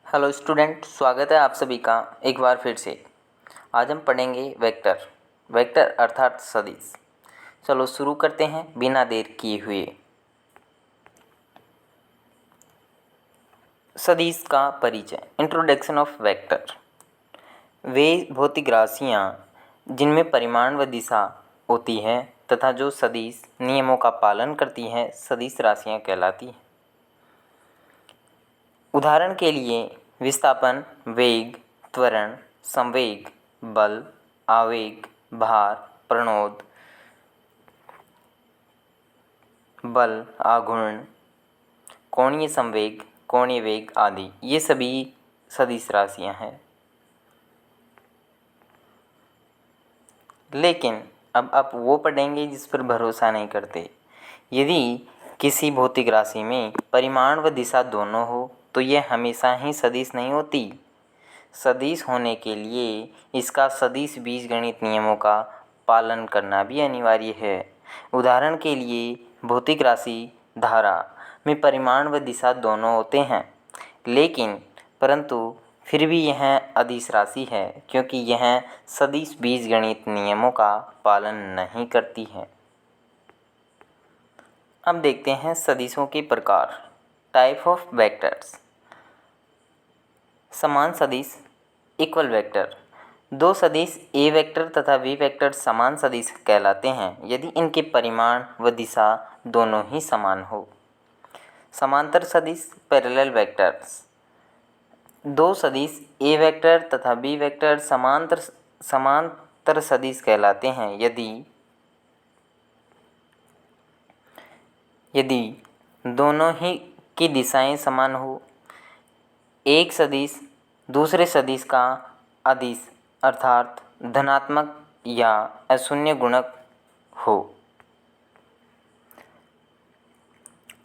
Hello student, स्वागत है आप सभी का एक बार फिर से। आज हम पढ़ेंगे वेक्टर। वेक्टर अर्थात सदिश। चलो शुरू करते हैं बिना देर किए हुए। सदिश का परिचय। Introduction of vector. वे भौतिक राशियाँ जिनमें परिमाण व दिशा होती है तथा जो सदिश नियमों का पालन करती हैं सदिश राशियाँ कहलाती हैं। उदाहरण के लिए विस्थापन, वेग, त्वरण, संवेग, बल, आवेग, भार, प्रणोद, बल, आघूर्ण, कोणीय संवेग, कोणीय वेग आदि ये सभी सदिश राशियाँ हैं। लेकिन अब आप वो पढ़ेंगे जिस पर भरोसा नहीं करते। यदि किसी भौतिक राशि में परिमाण व दिशा दोनों हो तो यह हमेशा ही सदिश नहीं होती। सदिश होने के लिए इसका सदिश बीजगणित नियमों का पालन करना भी अनिवार्य है। उदाहरण के लिए भौतिक राशि धारा में परिमाण व दिशा दोनों होते हैं, लेकिन परंतु फिर भी यह अदिश राशि है क्योंकि यह सदिश बीजगणित नियमों का पालन नहीं करती है। अब देखते हैं सदिशों के प्रकार। Type of vectors. समान सदिश इक्वल वेक्टर। दो सदिश ए वेक्टर तथा बी वेक्टर समान सदिश कहलाते हैं यदि इनके परिमाण व दिशा दोनों ही समान हो। समांतर सदिश पैरेलल वेक्टर्स। दो सदिश ए वेक्टर तथा बी वेक्टर समांतर सदिश कहलाते हैं यदि दोनों ही की दिशाएं समान हो। एक सदिश दूसरे सदिश का अदिश अर्थात धनात्मक या अशून्य गुणक हो,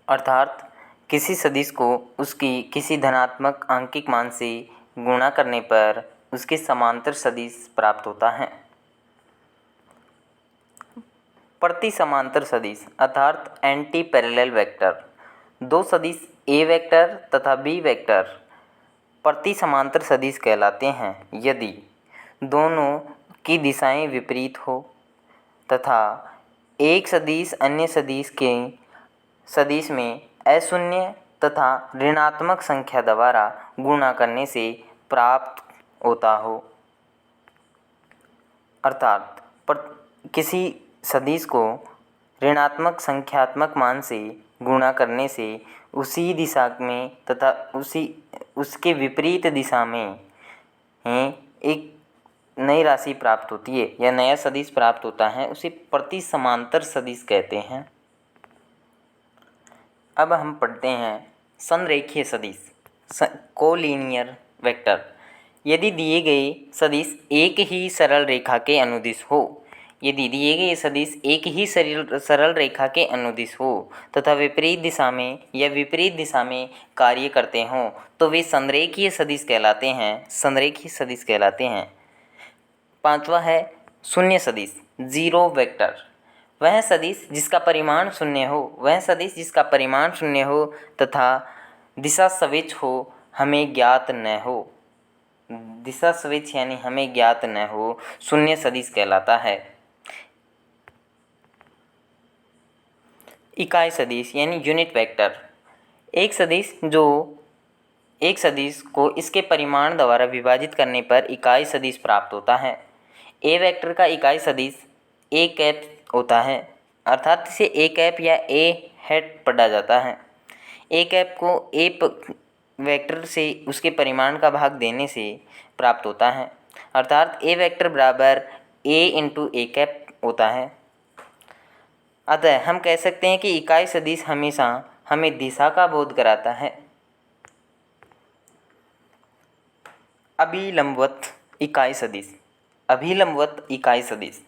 अर्थात किसी सदिश को उसकी किसी धनात्मक आंकिक मान से गुणा करने पर उसके समांतर सदिश प्राप्त होता है। प्रति समांतर सदिश अर्थात एंटी पैरेलल वेक्टर। दो सदिश ए वेक्टर तथा बी वेक्टर प्रति समांतर सदिश कहलाते हैं यदि दोनों की दिशाएं विपरीत हो तथा एक सदिश अन्य सदिश में अशून्य तथा ऋणात्मक संख्या द्वारा गुणा करने से प्राप्त होता हो। अर्थात किसी सदिश को ऋणात्मक संख्यात्मक मान से गुणा करने से उसी दिशा में तथा उसके विपरीत दिशा में एक नई राशि प्राप्त होती है या नया सदिश प्राप्त होता है, उसे प्रति समांतर सदिश कहते हैं। अब हम पढ़ते हैं संरेखीय सदिश कोलिनियर वेक्टर। यदि दिए गए सदिश एक ही सरल रेखा के अनुदिश हो सरल रेखा के अनुदिश हो तथा विपरीत दिशा में या विपरीत दिशा में कार्य करते हों तो वे संरेखीय सदिश कहलाते हैं। पांचवा है शून्य सदिश जीरो वेक्टर। वह सदिश जिसका परिमाण शून्य हो तथा दिशा सविच हो हमें ज्ञात न हो शून्य सदिश कहलाता है। इकाई सदिश यानी यूनिट वेक्टर। एक सदिश को इसके परिमाण द्वारा विभाजित करने पर इकाई सदिश प्राप्त होता है। ए वेक्टर का इकाई सदिश ए कैप होता है, अर्थात इसे ए कैप या ए हेड पढ़ा जाता है। ए कैप को ए वेक्टर से उसके परिमाण का भाग देने से प्राप्त होता है, अर्थात ए वेक्टर बराबर ए इंटू ए कैप होता है। अतः हम कह सकते हैं कि इकाई सदिश हमेशा हमें दिशा का बोध कराता है। अभिलंबवत इकाई सदिश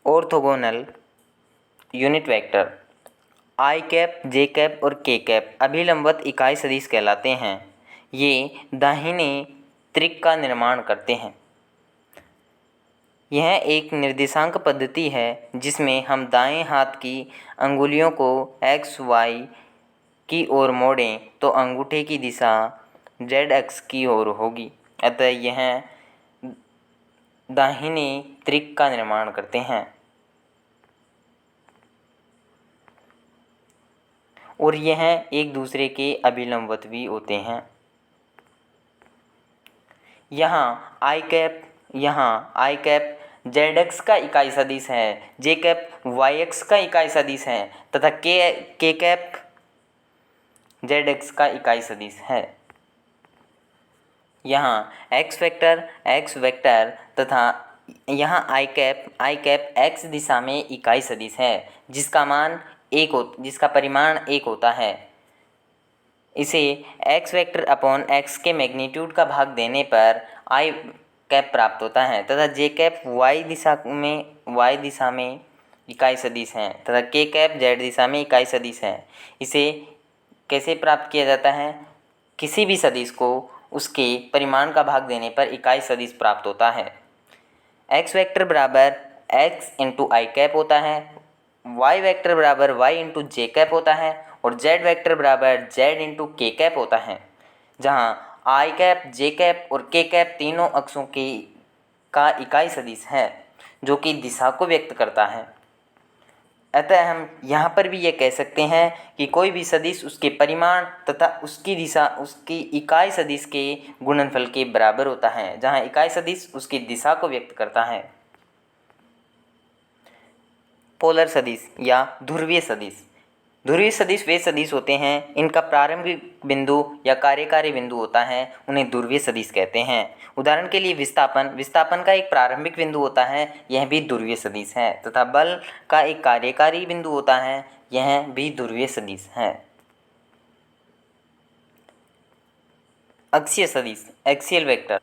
ऑर्थोगोनल यूनिट वेक्टर आई कैप, जे कैप और के कैप अभिलंबवत इकाई सदिश कहलाते हैं। ये दाहिने त्रिक का निर्माण करते हैं। यह एक निर्देशांक पद्धति है जिसमें हम दाएं हाथ की अंगुलियों को x, y की ओर मोड़ें तो अंगूठे की दिशा जेड एक्स की ओर होगी। अतः यह दाहिने त्रिक का निर्माण करते हैं और यह एक दूसरे के अभिलंबवत भी होते हैं। यहाँ आई कैप जेड एक्स का इकाई सदिश है, जे कैप वाई एक्स का इकाई सदिश है तथा के कैप जेड एक्स का इकाई सदिश है। यहाँ एक्स वेक्टर तथा यहाँ आई कैप एक्स दिशा में इकाई सदिश है जिसका परिमाण 1 होता है। इसे एक्स वेक्टर अपॉन एक्स के मैग्नीट्यूड का भाग देने पर आई कैप प्राप्त होता है तथा जे कैप वाई दिशा में इकाई सदिश है तथा के कैप जेड दिशा में इकाई सदिश है। इसे कैसे प्राप्त किया जाता है? किसी भी सदिश को उसके परिमाण का भाग देने पर इकाई सदिश प्राप्त होता है। एक्स वेक्टर बराबर एक्स इंटू आई कैप होता है, वाई वेक्टर बराबर वाई इंटू जे कैप होता है और जेड वेक्टर बराबर जेड इंटू के कैप होता है, जहाँ आई कैप, जे कैप और के कैप तीनों अक्षों का इकाई सदिश है जो कि दिशा को व्यक्त करता है। अतः हम यहाँ पर भी ये कह सकते हैं कि कोई भी सदिश उसके परिमाण तथा उसकी दिशा उसकी इकाई सदिश के गुणनफल के बराबर होता है, जहाँ इकाई सदिश उसकी दिशा को व्यक्त करता है। पोलर सदिश या ध्रुवीय सदिश। ध्रुवीय सदिश वे सदिश होते हैं इनका प्रारंभिक बिंदु या कार्यकारी बिंदु होता है, उन्हें ध्रुवीय सदिश कहते हैं। उदाहरण के लिए विस्थापन का एक प्रारंभिक बिंदु होता है, यह भी ध्रुवीय सदिश है तथा बल का एक कार्यकारी बिंदु होता है, यह भी ध्रुवीय सदिश है। अक्षीय सदिश एक्सियल वेक्टर।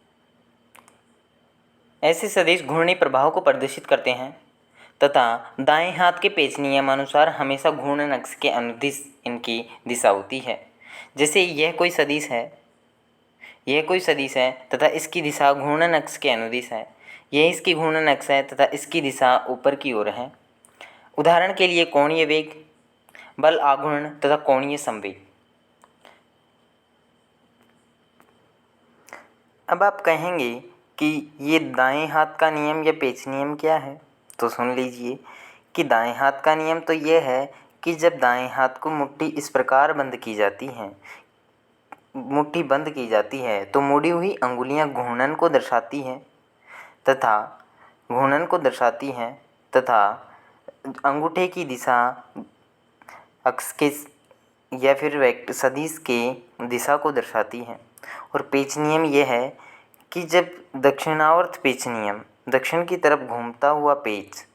ऐसे सदिश घूर्णी प्रभाव को प्रदर्शित करते हैं तथा दाएं हाथ के पेच नियम अनुसार हमेशा घूर्णन अक्ष के अनुदिश इनकी दिशा होती है। जैसे यह कोई सदिश है तथा इसकी दिशा घूर्णन अक्ष के अनुदिश है, यह इसकी घूर्णन अक्ष है तथा इसकी दिशा ऊपर की ओर है। उदाहरण के लिए कोणीय वेग, बल आघूर्ण तथा कोणीय संवेग। अब आप कहेंगे कि ये दाएं हाथ का नियम या पेच नियम क्या है? तो सुन लीजिए कि दाएं हाथ का नियम तो यह है कि जब दाएं हाथ को मुट्ठी इस प्रकार बंद की जाती है तो मुड़ी हुई अंगुलियां घूर्णन को दर्शाती हैं तथा अंगूठे की दिशा अक्ष के या फिर सदिश के दिशा को दर्शाती है। और पेच नियम यह है कि जब दक्षिणावर्त पेच नियम दक्षिण की तरफ घूमता हुआ पेच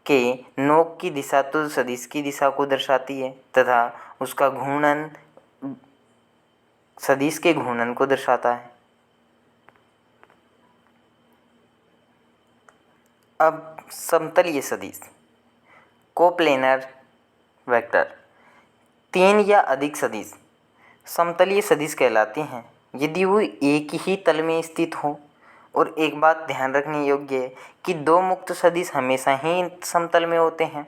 के नोक की दिशा तो सदिश की दिशा को दर्शाती है तथा उसका घूर्णन सदिश के घूर्णन को दर्शाता है। अब समतलीय सदिश कोप्लेनर वेक्टर। 3 या अधिक सदिश समतलीय सदिश कहलाते हैं यदि वो एक ही तल में स्थित हो। और एक बात ध्यान रखने योग्य है कि 2 मुक्त सदिश हमेशा ही समतल में होते हैं,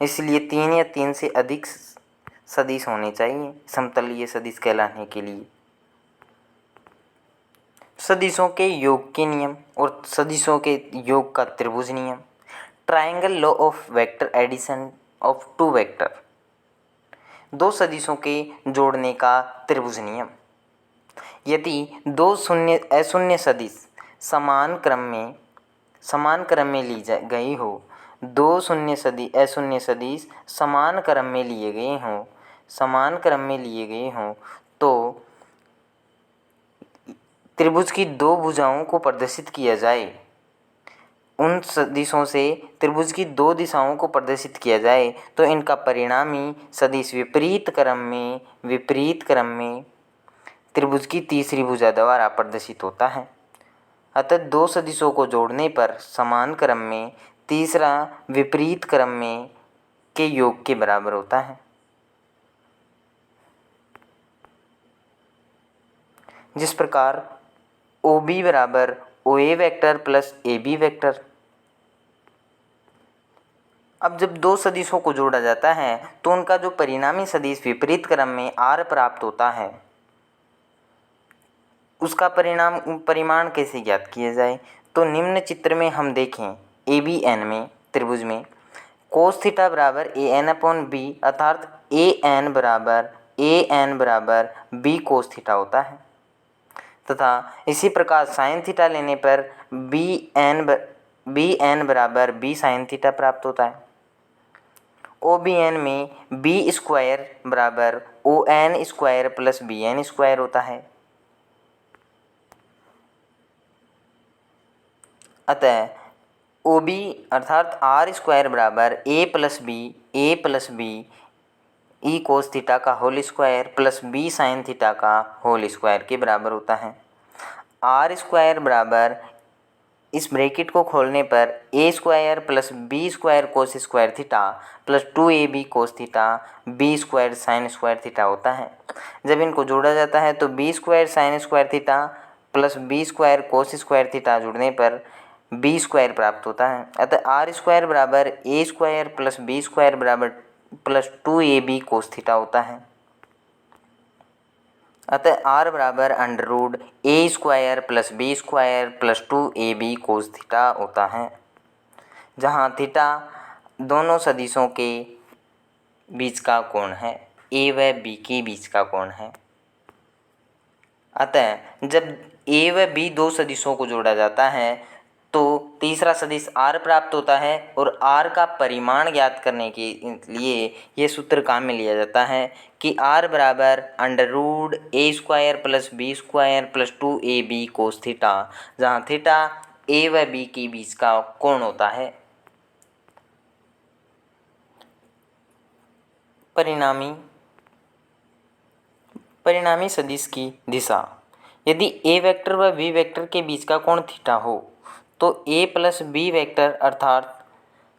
इसलिए 3 या 3 से अधिक सदिश होने चाहिए समतलीय सदिश कहलाने के लिए। सदिशों के योग के नियम और सदिशों के योग का त्रिभुज नियम। Triangle law of vector addition of 2 vector. 2 सदिशों के जोड़ने का त्रिभुज नियम। यदि 2 अशून्य सदिश समान क्रम में ली गई हो, 2 अशून्य सदिश समान क्रम में लिए गए हों तो त्रिभुज की 2 भुजाओं को प्रदर्शित किया जाए। उन सदिशों से त्रिभुज की 2 दिशाओं को प्रदर्शित किया जाए तो इनका परिणामी सदिश विपरीत क्रम में त्रिभुज की तीसरी भुजा द्वारा प्रदर्शित होता है। अतः 2 सदिशों को जोड़ने पर समान क्रम में तीसरा विपरीत क्रम में के योग के बराबर होता है। जिस प्रकार OB बराबर OA vector plus AB vector. अब जब 2 सदिशों को जोड़ा जाता है तो उनका जो परिणामी सदिश विपरीत क्रम में R प्राप्त होता है। उसका परिमाण कैसे ज्ञात किया जाए, तो निम्न चित्र में हम देखें ABN में त्रिभुज में cos थीटा बराबर AN/B अर्थात AN बराबर B cos थीटा होता है तथा इसी प्रकार साइन थीटा लेने पर BN बराबर B साइन थीटा प्राप्त होता है। OBN में B स्क्वायर बराबर ON square plus BN square होता है। अतः OB अर्थात R स्क्वायर बराबर A plus B E cos theta का whole square plus B sine theta का होल स्क्वायर के बराबर होता है। R स्क्वायर बराबर इस ब्रैकेट को खोलने पर A square plus B square cos square theta plus 2AB cos theta B square sine square theta होता है। जब इनको जोड़ा जाता है तो B square sine square theta plus B square cos square theta जुड़ने पर B स्क्वायर प्राप्त होता है। अतः R स्क्वायर बराबर A square plus B square बराबर प्लस 2AB कोस थीटा होता है। अतः R बराबर under root A square plus B square plus 2AB cos theta होता है, जहाँ थीटा दोनों सदिशों के बीच का कोण है, A व B के बीच का कोण है। अतः जब A व B दो सदिशों को जोड़ा जाता है तो तीसरा सदिश R प्राप्त होता है और R का परिमाण ज्ञात करने के लिए ये सूत्र काम में लिया जाता है कि R बराबर under root A square plus B square plus 2AB cos theta, जहाँ थीटा A व B के बीच का कोण होता है। परिणामी सदिश की दिशा। यदि A वेक्टर व B वेक्टर के बीच का कोण थीटा हो तो A प्लस B वेक्टर अर्थात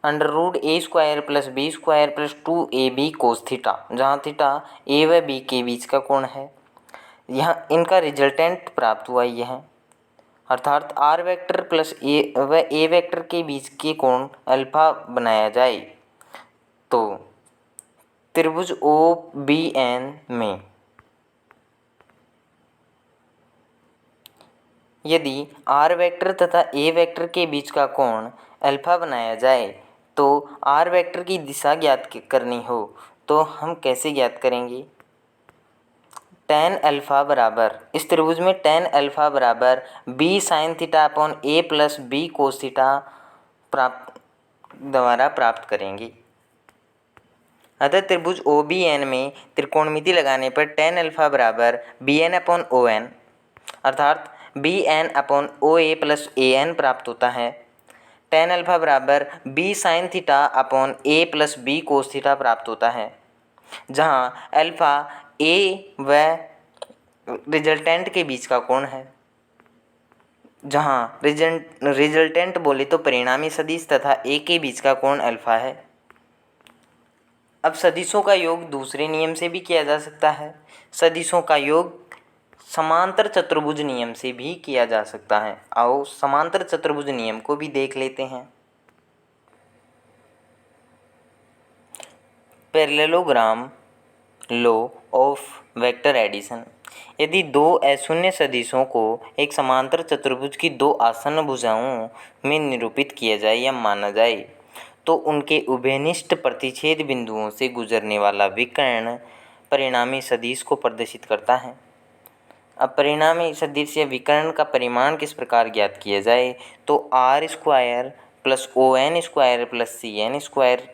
under root A square plus B square plus 2AB cos theta, जहाँ थीटा A व B के बीच का कोण है, यहाँ इनका रिजल्टेंट प्राप्त हुआ यह अर्थात R vector plus A vector के बीच के कोण अल्फा बनाया जाए तो त्रिभुज OBN में यदि R वेक्टर तथा A वेक्टर के बीच का कोण अल्फा बनाया जाए तो R वेक्टर की दिशा ज्ञात करनी हो तो हम कैसे ज्ञात करेंगे। tan अल्फा बराबर इस त्रिभुज में tan अल्फा बराबर B sine theta upon A plus B cos theta द्वारा प्राप्त करेंगे। अतः त्रिभुज OBN में त्रिकोणमिति लगाने पर tan अल्फा बराबर BN अपॉन ON अर्थात BN upon OA plus AN प्राप्त होता है। tan अल्फा बराबर B sine theta upon A plus B cos theta प्राप्त होता है, जहाँ अल्फा A व रिजल्टेंट के बीच का कोण है, जहाँ रिजल्टेंट बोले तो परिणामी सदिश तथा A के बीच का कोण अल्फा है। अब सदिशों का योग दूसरे नियम से भी किया जा सकता है। सदिशों का योग समांतर चतुर्भुज नियम से भी किया जा सकता है। आओ समांतर चतुर्भुज नियम को भी देख लेते हैं। Parallelogram law of vector addition. यदि दो अशून्य सदिशों को एक समांतर चतुर्भुज की दो आसन्न भुजाओं में निरूपित किया जाए या माना जाए तो उनके उभयनिष्ठ प्रतिच्छेद बिंदुओं से गुजरने वाला विकर्ण परिणामी सदिश को प्रदर्शित करता है। अब परिणामी सदिश या विकर्ण का परिमाण किस प्रकार ज्ञात किया जाए तो R square plus ON square plus CN square.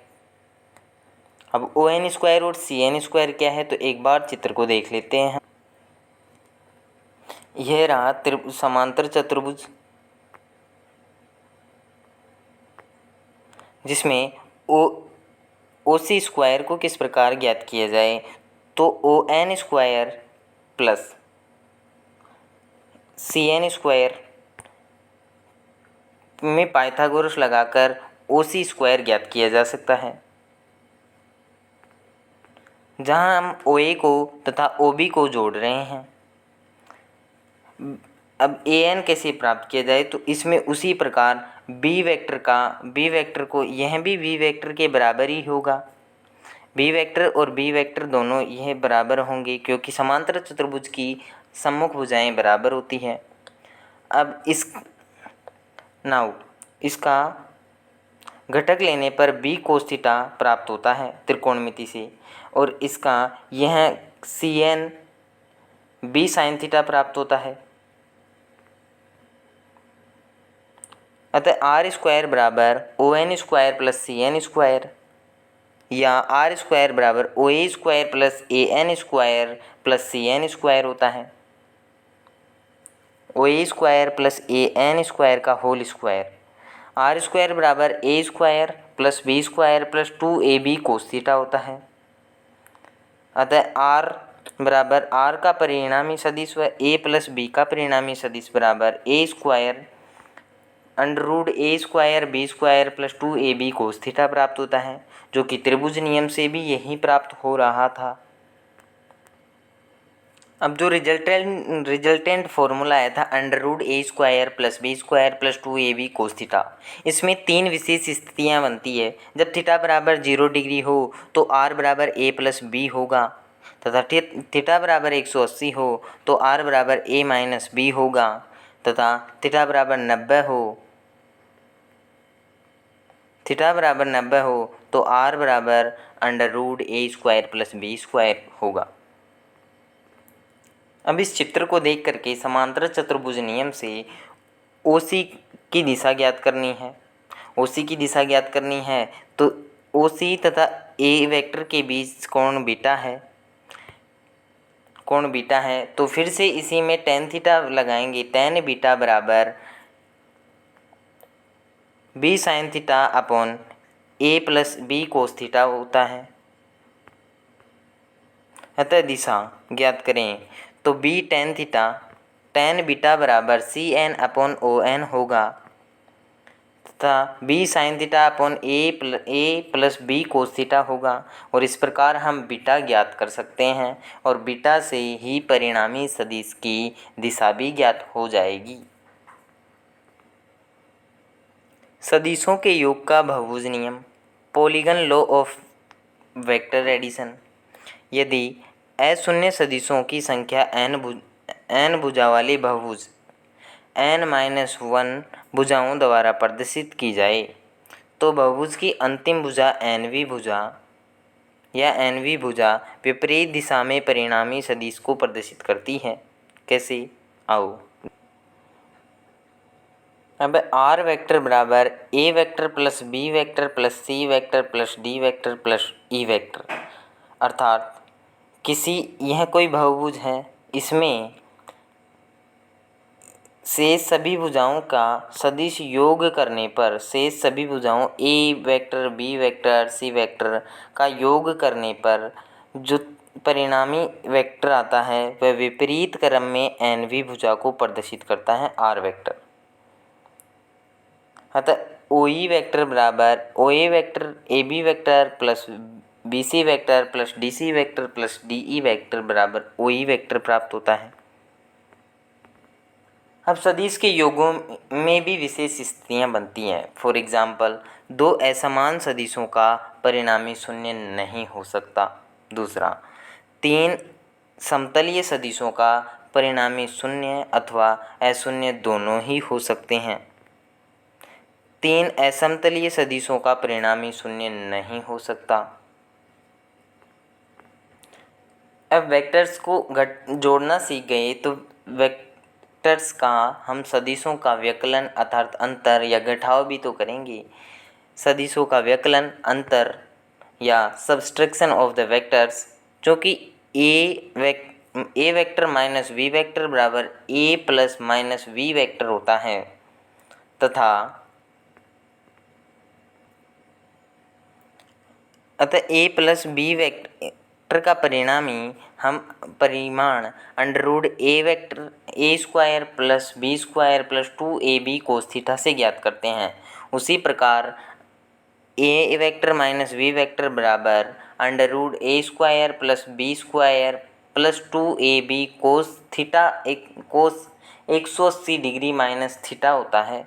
अब ON स्क्वायर और CN स्क्वायर क्या है तो एक बार चित्र को देख लेते हैं। यह रहा समांतर चतुर्भुज जिसमें OC स्क्वायर को किस प्रकार ज्ञात किया जाए तो ON square plus CN square में पाइथागोरस लगाकर OC स्क्वायर ज्ञात किया जा सकता है, जहां हम OA को तथा OB को जोड़ रहे हैं। अब AN कैसे प्राप्त किया जाए तो इसमें उसी प्रकार B वेक्टर को यह भी B वेक्टर के बराबर ही होगा। बी वेक्टर और बी वेक्टर दोनों यह बराबर होंगे क्योंकि समांतर चतुर्भुज की सम्मुख भुजाएं बराबर होती है। अब इसका घटक लेने पर बी कोस थीटा प्राप्त होता है त्रिकोणमिति से, और इसका यह Cn बी साइन थीटा प्राप्त होता है। अतः आर स्क्वायर बराबर O N square plus C N square, या आर स्क्वायर बराबर O A square plus A N square plus C N square होता है। O A square plus A N square का होल स्क्वायर। आर स्क्वायर बराबर A square plus B square plus 2ab cos theta होता है। अतः are बराबर are का परिणामी सदिश व ए प्लस बी का परिणामी सदिश बराबर A square under root A square B square plus 2ab cos theta प्राप्त होता है, जो कि त्रिभुज नियम से भी यही प्राप्त हो रहा था। अब जो रिजल्टेंट फॉर्मूला आया था under root A square plus B square plus 2ab cos theta, इसमें तीन विशेष स्थितियाँ बनती है। जब थीटा बराबर 0 डिग्री हो तो आर बराबर ए प्लस बी होगा, तथा थीटा बराबर 180 हो तो आर बराबर ए माइनस बी होगा, तथा थीटा बराबर 90 हो तो आर बराबर under root A square plus B square होगा। अब इस चित्र को देख करके समांतर चतुर्भुज नियम से OC की दिशा ज्ञात करनी है। OC की दिशा ज्ञात करनी है तो OC तथा A वेक्टर के बीच कोण बीटा है, तो फिर से इसी में tan थीटा लगाएंगे। tan बीटा बराबर B sine theta upon A plus B cos theta होता है। अतः दिशा ज्ञात करें तो B tan theta tan beta बराबर Cn अपॉन ON होगा, तथा B sine theta upon A plus B cos theta होगा। और इस प्रकार हम बीटा ज्ञात कर सकते हैं, और बीटा से ही परिणामी सदिश की दिशा भी ज्ञात हो जाएगी। सदिशों के योग का बहुभुज नियम, polygon law of vector addition. यदि अशून्य सदिशों की संख्या n भुजा वाले बहुभुज n-1 भुजाओं द्वारा प्रदर्शित की जाए तो बहुभुज की अंतिम भुजा nवीं भुजा विपरीत दिशा में परिणामी सदिश को प्रदर्शित करती है। कैसे? आओ। अब आर वेक्टर बराबर A vector plus B vector plus C vector plus D vector plus E vector, अर्थात यह कोई बहुभुज है, इसमें शेष सभी भुजाओं का सदिश योग करने पर शेष सभी भुजाओं A vector B vector C vector का योग करने पर जो परिणामी वेक्टर आता है वह विपरीत क्रम में nवीं भुजा को प्रदर्शित करता है आर वेक्टर। अतः OE वेक्टर बराबर OA vector AB vector plus BC vector plus DC vector plus DE vector बराबर OE वेक्टर प्राप्त होता है। अब सदिश के योगों में भी विशेष स्थितियाँ बनती हैं। फॉर एग्जाम्पल, दो असमान सदिशों का परिणामी शून्य नहीं हो सकता। दूसरा, तीन समतलीय सदिशों का परिणामी शून्य अथवा अशून्य दोनों ही हो सकते हैं। तीन असमतलीय सदिशों का परिणामी शून्य नहीं हो सकता। अब वेक्टर्स को जोड़ना सीख गए तो वेक्टर्स का हम सदिशों का व्यकलन अर्थात अंतर या घटाव भी तो करेंगे। सदिशों का व्यकलन, अंतर या सब्सट्रैक्शन ऑफ द वेक्टर्स, जो कि ए वेक्टर माइनस वी वेक्टर बराबर ए प्लस माइनस वी वेक्टर होता है, तथा अतः ए प्लस बी वेक्टर का परिमाण under root A vector A square plus B square plus 2ab cos theta से ज्ञात करते हैं। उसी प्रकार A vector minus V vector बराबर under root A square plus B square plus 2ab cos theta cos 180 degree minus theta होता है,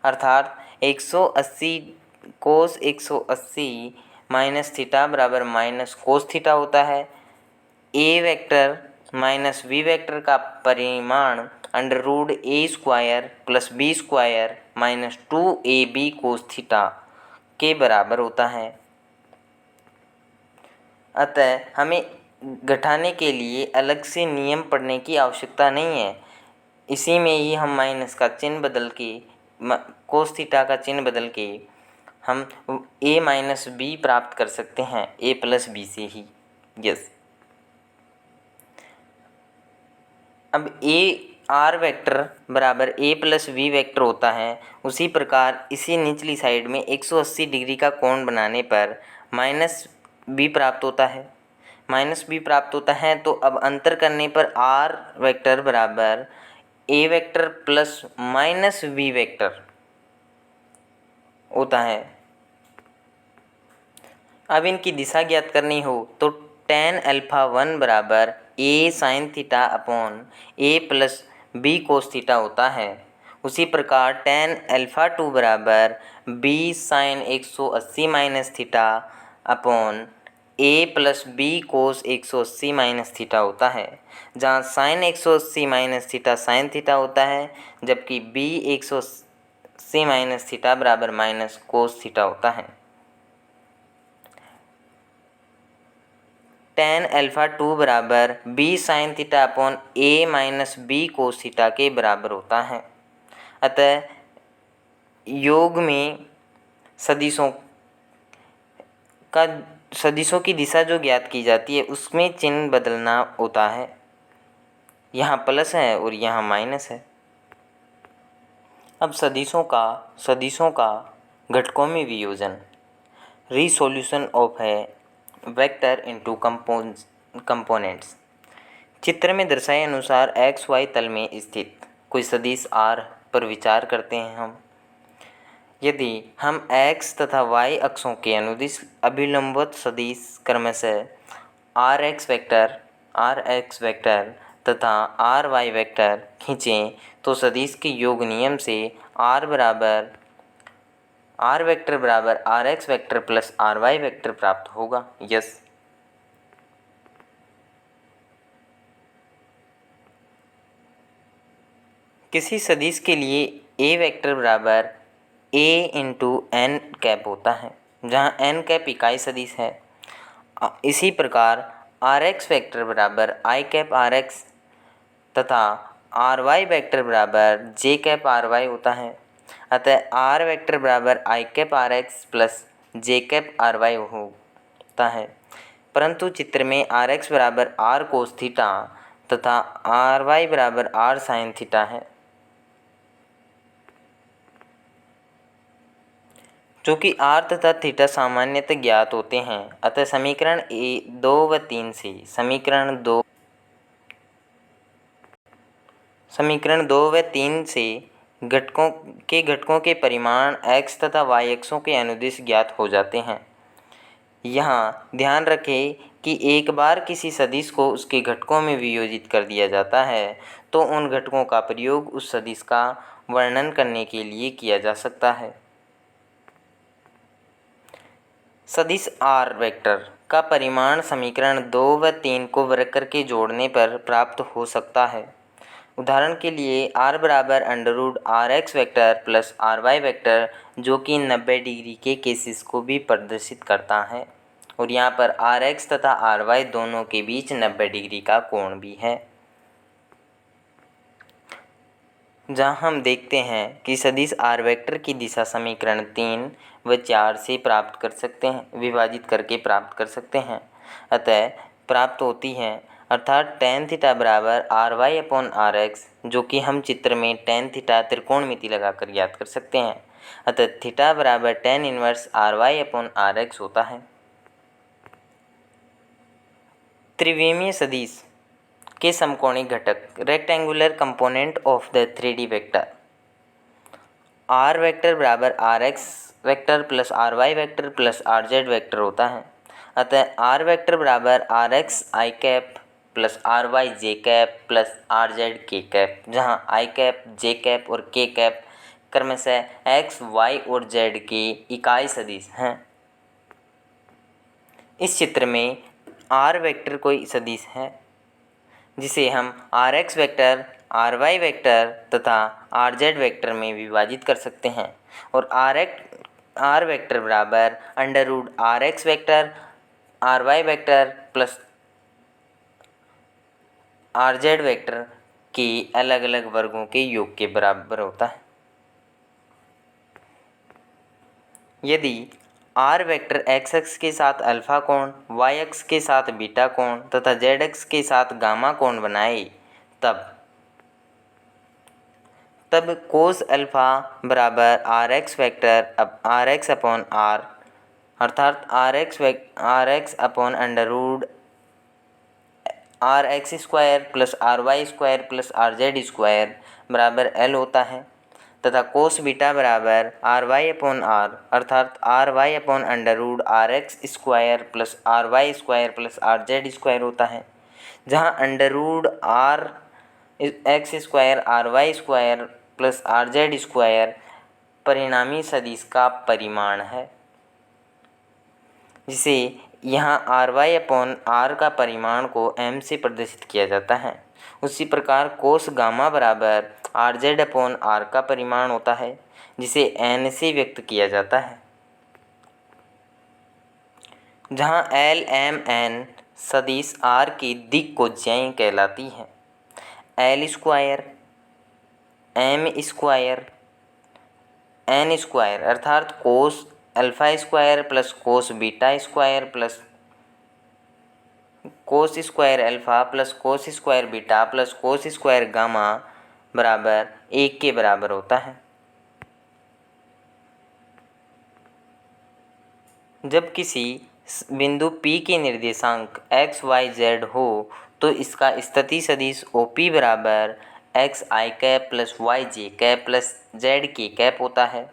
अर्थात 180 कोस 180 माइनस थीटा बराबर माइनस कोस थीटा होता है। A vector minus B vector का परिमाण under root A square plus B square minus 2ab cos theta के बराबर होता है। अतः हमें घटाने के लिए अलग से नियम पढ़ने की आवश्यकता नहीं है। इसी में ही हम माइनस का चिन्ह बदल के कोस थीटा का चिन्ह बदल के हम a माइनस बी प्राप्त कर सकते हैं a प्लस बी से ही। यस, अब ए आर वेक्टर बराबर ए प्लस वी वेक्टर होता है। उसी प्रकार इसी निचली साइड में 180 डिग्री का कोण बनाने पर माइनस बी प्राप्त होता है। माइनस बी प्राप्त होता है तो अब अंतर करने पर आर वेक्टर बराबर A vector plus minus V vector होता है। अब इनकी दिशा ज्ञात करनी हो तो tan अल्फा 1 बराबर A sine theta upon A plus B cos theta होता है। उसी प्रकार tan अल्फा 2 बराबर B sine 180 minus theta upon A plus B cos 180 minus theta होता है, जहाँ sine 180 minus theta sine theta होता है जबकि बी 180 माइनस थीटा बराबर माइनस कोस थीटा होता है। tan अल्फा 2 बराबर B sine theta upon A minus B cos theta के बराबर होता है। अतः योग में सदिशों की दिशा जो ज्ञात की जाती है उसमें चिन्ह बदलना होता है। यहाँ प्लस है और यहाँ माइनस है। अब सदिशों का घटकों में वियोजन, रीसोल्यूशन ऑफ है वेक्टर इनटू कंपोनेंट्स। चित्र में दर्शाए अनुसार एक्स वाई तल में स्थित कोई सदिश r पर विचार करते हैं हम। यदि हम x तथा y अक्षों के अनुदिश अभिलंबवत सदिश क्रमशः आर एक्स वेक्टर तथा आर वाई वेक्टर खींचें तो सदिश के योग नियम से r वेक्टर बराबर R X vector plus R Y vector प्राप्त होगा। यस, किसी सदिश के लिए a वेक्टर बराबर a इंटू एन कैप होता है, जहाँ एन कैप इकाई सदिश है। इसी प्रकार आर एक्स वेक्टर बराबर आई कैप आर एक्स तथा आर वाई वेक्टर बराबर जे कैप आर वाई होता है। अतः आर वेक्टर बराबर I cap R X plus J cap R Y होता है। परंतु चित्र में आर एक्स बराबर आर कोस थीटा तथा आर वाई बराबर आर साइन थीटा है। चूँकि r तथा थीटा सामान्यतः ज्ञात होते हैं, अतः समीकरण 2 व 3 से समीकरण 2 व 3 से घटकों के परिमाण x तथा y अक्षों के अनुदिश ज्ञात हो जाते हैं। यहाँ ध्यान रखें कि एक बार किसी सदिश को उसके घटकों में वियोजित कर दिया जाता है तो उन घटकों का प्रयोग उस सदिश का वर्णन करने के लिए किया जा सकता है। सदिश r वेक्टर का परिमाण समीकरण 2 व 3 को वर्ग करके जोड़ने पर प्राप्त हो सकता है। उदाहरण के लिए r बराबर under root R X vector plus R Y vector, जो कि 90 डिग्री के केसेस को भी प्रदर्शित करता है और यहाँ पर आर एक्स तथा आर वाई दोनों के बीच 90 डिग्री का कोण भी है। जहाँ हम देखते हैं कि सदिश आर वेक्टर की दिशा समीकरण 3 व 4 से प्राप्त कर सकते हैं, विभाजित करके प्राप्त कर सकते हैं। अतः प्राप्त होती है, अर्थात tan थीटा बराबर R Y upon R X, जो कि हम चित्र में tan थीटा त्रिकोणमिति लगाकर ज्ञात कर सकते हैं। अतः थीटा बराबर tan inverse R Y upon R X होता है। त्रिविमीय सदिश के समकोणिक घटक, rectangular component of the 3D vector. R vector बराबर R X vector plus R Y vector plus R Z vector होता है। अतः आर वेक्टर बराबर R X I cap plus R Y J cap plus R Z K cap, जहाँ I cap J cap और के cap क्रमशः x Y और Z के इकाई सदिश हैं। इस चित्र में r वेक्टर कोई सदिश है जिसे हम rx वेक्टर, ry वेक्टर तथा rz वेक्टर में विभाजित कर सकते हैं और r वेक्टर बराबर under root rx vector, ry vector plus rz vector के अलग अलग वर्गों के योग के बराबर होता है। यदि r वेक्टर x अक्ष के साथ अल्फा कोण, y अक्ष के साथ बीटा कोण तथा z अक्ष के साथ गामा कोण बनाए तब कोस अल्फा बराबर आर एक्स वेक्टर अब आर एक्स अपॉन आर अर्थात R X upon under root R X square plus R Y square plus R Z square बराबर एल होता है तथा कोस बीटा बराबर आर वाई अपॉन आर अर्थात R Y upon under root R X square plus R Y square plus R Z square होता है, जहाँ under root R X square are Y square plus R Z square परिणामी सदिश का परिमाण है, जिसे यहाँ आर वाई अपॉन आर का परिमाण को m से प्रदर्शित किया जाता है। उसी प्रकार कोस गामा बराबर आर जेड अपॉन आर का परिमाण होता है, जिसे n से व्यक्त किया जाता है, जहाँ l m n सदिश r की दिक्कोज्याएँ कहलाती हैं। l square m square n square अर्थात cos alpha square plus cos beta square plus cos square alpha plus cos square beta plus cos square gamma बराबर 1 के बराबर होता है। जब किसी बिंदु P के निर्देशांक x, y, z हो तो इसका स्थिति सदिश OP बराबर x i cap plus y j cap plus z k cap होता है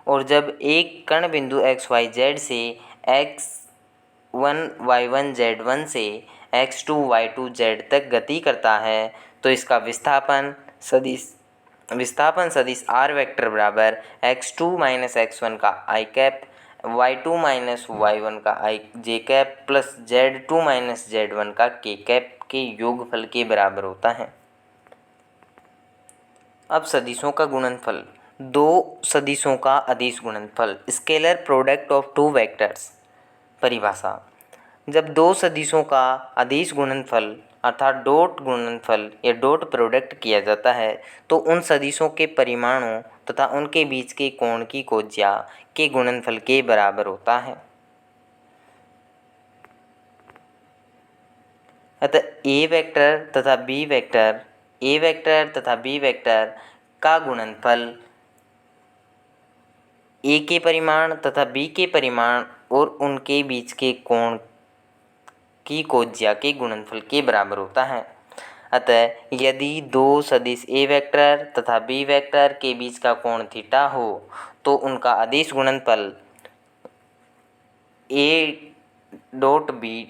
और जब एक कण बिंदु x, y, z से x1, y1, z1 से x2, y2, z तक गति करता है तो इसका विस्थापन सदिश r वेक्टर बराबर x2 माइनस x1 का i cap, y2 minus y1 का i j cap plus z2 minus z1 का k कैप के योगफल के बराबर होता है। अब सदिशों का गुणनफल। दो सदिशों का अदिश गुणनफल scalar product of two vectors. परिभाषा। जब दो सदिशों का अदिश गुणनफल अर्थात डॉट गुणनफल या डॉट प्रोडक्ट किया जाता है तो उन सदिशों के परिमाणों तथा उनके बीच के कोण की कोज्या के गुणनफल के बराबर होता है। अतः ए वेक्टर तथा बी वेक्टर का गुणनफल ए के परिमाण तथा बी के परिमाण और उनके बीच के कोण की कोज्या के गुणनफल के बराबर होता है। अतः यदि दो सदिश ए वेक्टर तथा बी वेक्टर के बीच का कोण थीटा हो तो उनका अदिश गुणनफल ए डॉट बी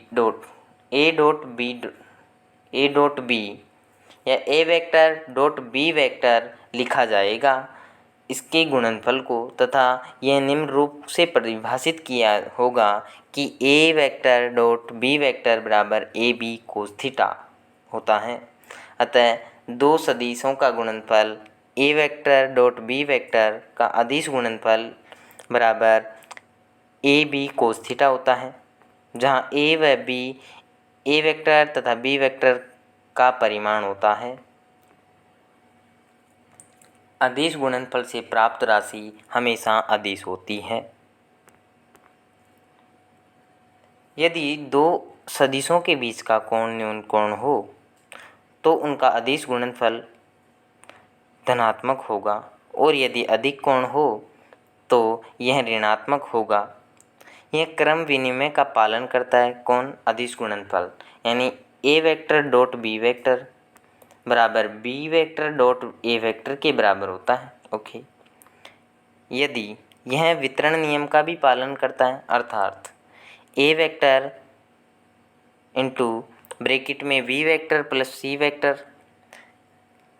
या ए वेक्टर डॉट बी वेक्टर लिखा जाएगा इसके गुणनफल को तथा यह निम्न रूप से परिभाषित किया होगा कि ए वेक्टर डॉट बी वेक्टर बराबर ए बी कोस थीटा होता है। अतः दो सदिशों का गुणनफल ए वेक्टर डॉट बी वेक्टर का अदिश गुणनफल बराबर ए बी कोस थीटा होता है, जहाँ ए व बी ए वेक्टर तथा बी वेक्टर का परिमाण होता है। अदिश गुणनफल से प्राप्त राशि हमेशा अदिश होती है। यदि दो सदिशों के बीच का कोण न्यून कोण हो तो उनका अदिश गुणनफल धनात्मक होगा और यदि अधिक कोण हो तो यह ऋणात्मक होगा। यह क्रम विनिमय का पालन करता है। कौन? अदिश गुणनफल यानी A vector dot B vector बराबर B vector dot A vector के बराबर होता है। ओके, यदि यह वितरण नियम का भी पालन करता है अर्थात ए वेक्टर इंटू ब्रैकेट में V vector plus C vector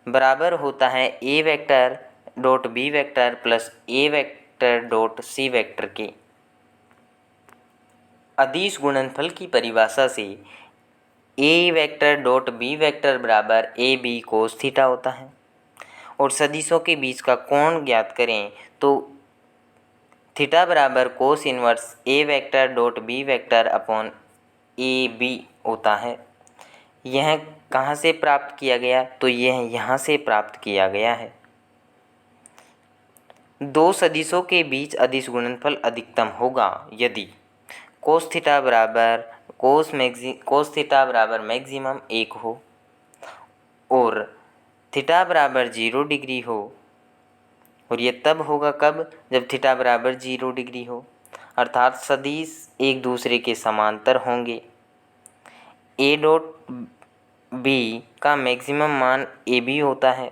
बराबर होता है A vector dot B vector plus A vector dot C vector के। अदिश गुणनफल की परिभाषा से A vector dot B vector बराबर ए बी कोस थीटा होता है। और सदिशों के बीच का कोण ज्ञात करें तो थीटा बराबर cos inverse A vector dot B vector upon A B होता है। यह कहाँ से प्राप्त किया गया? तो यह यहाँ से प्राप्त किया गया है। दो सदिशों के बीच अदिश गुणनफल अधिकतम होगा यदि कोस थीटा बराबर मैक्सिमम 1 हो और थीटा बराबर 0 डिग्री हो। और ये तब होगा कब? जब थीटा बराबर 0 डिग्री हो, अर्थात सदिश एक दूसरे के समांतर होंगे। ए डॉट बी का मैक्सिमम मान ए बी होता है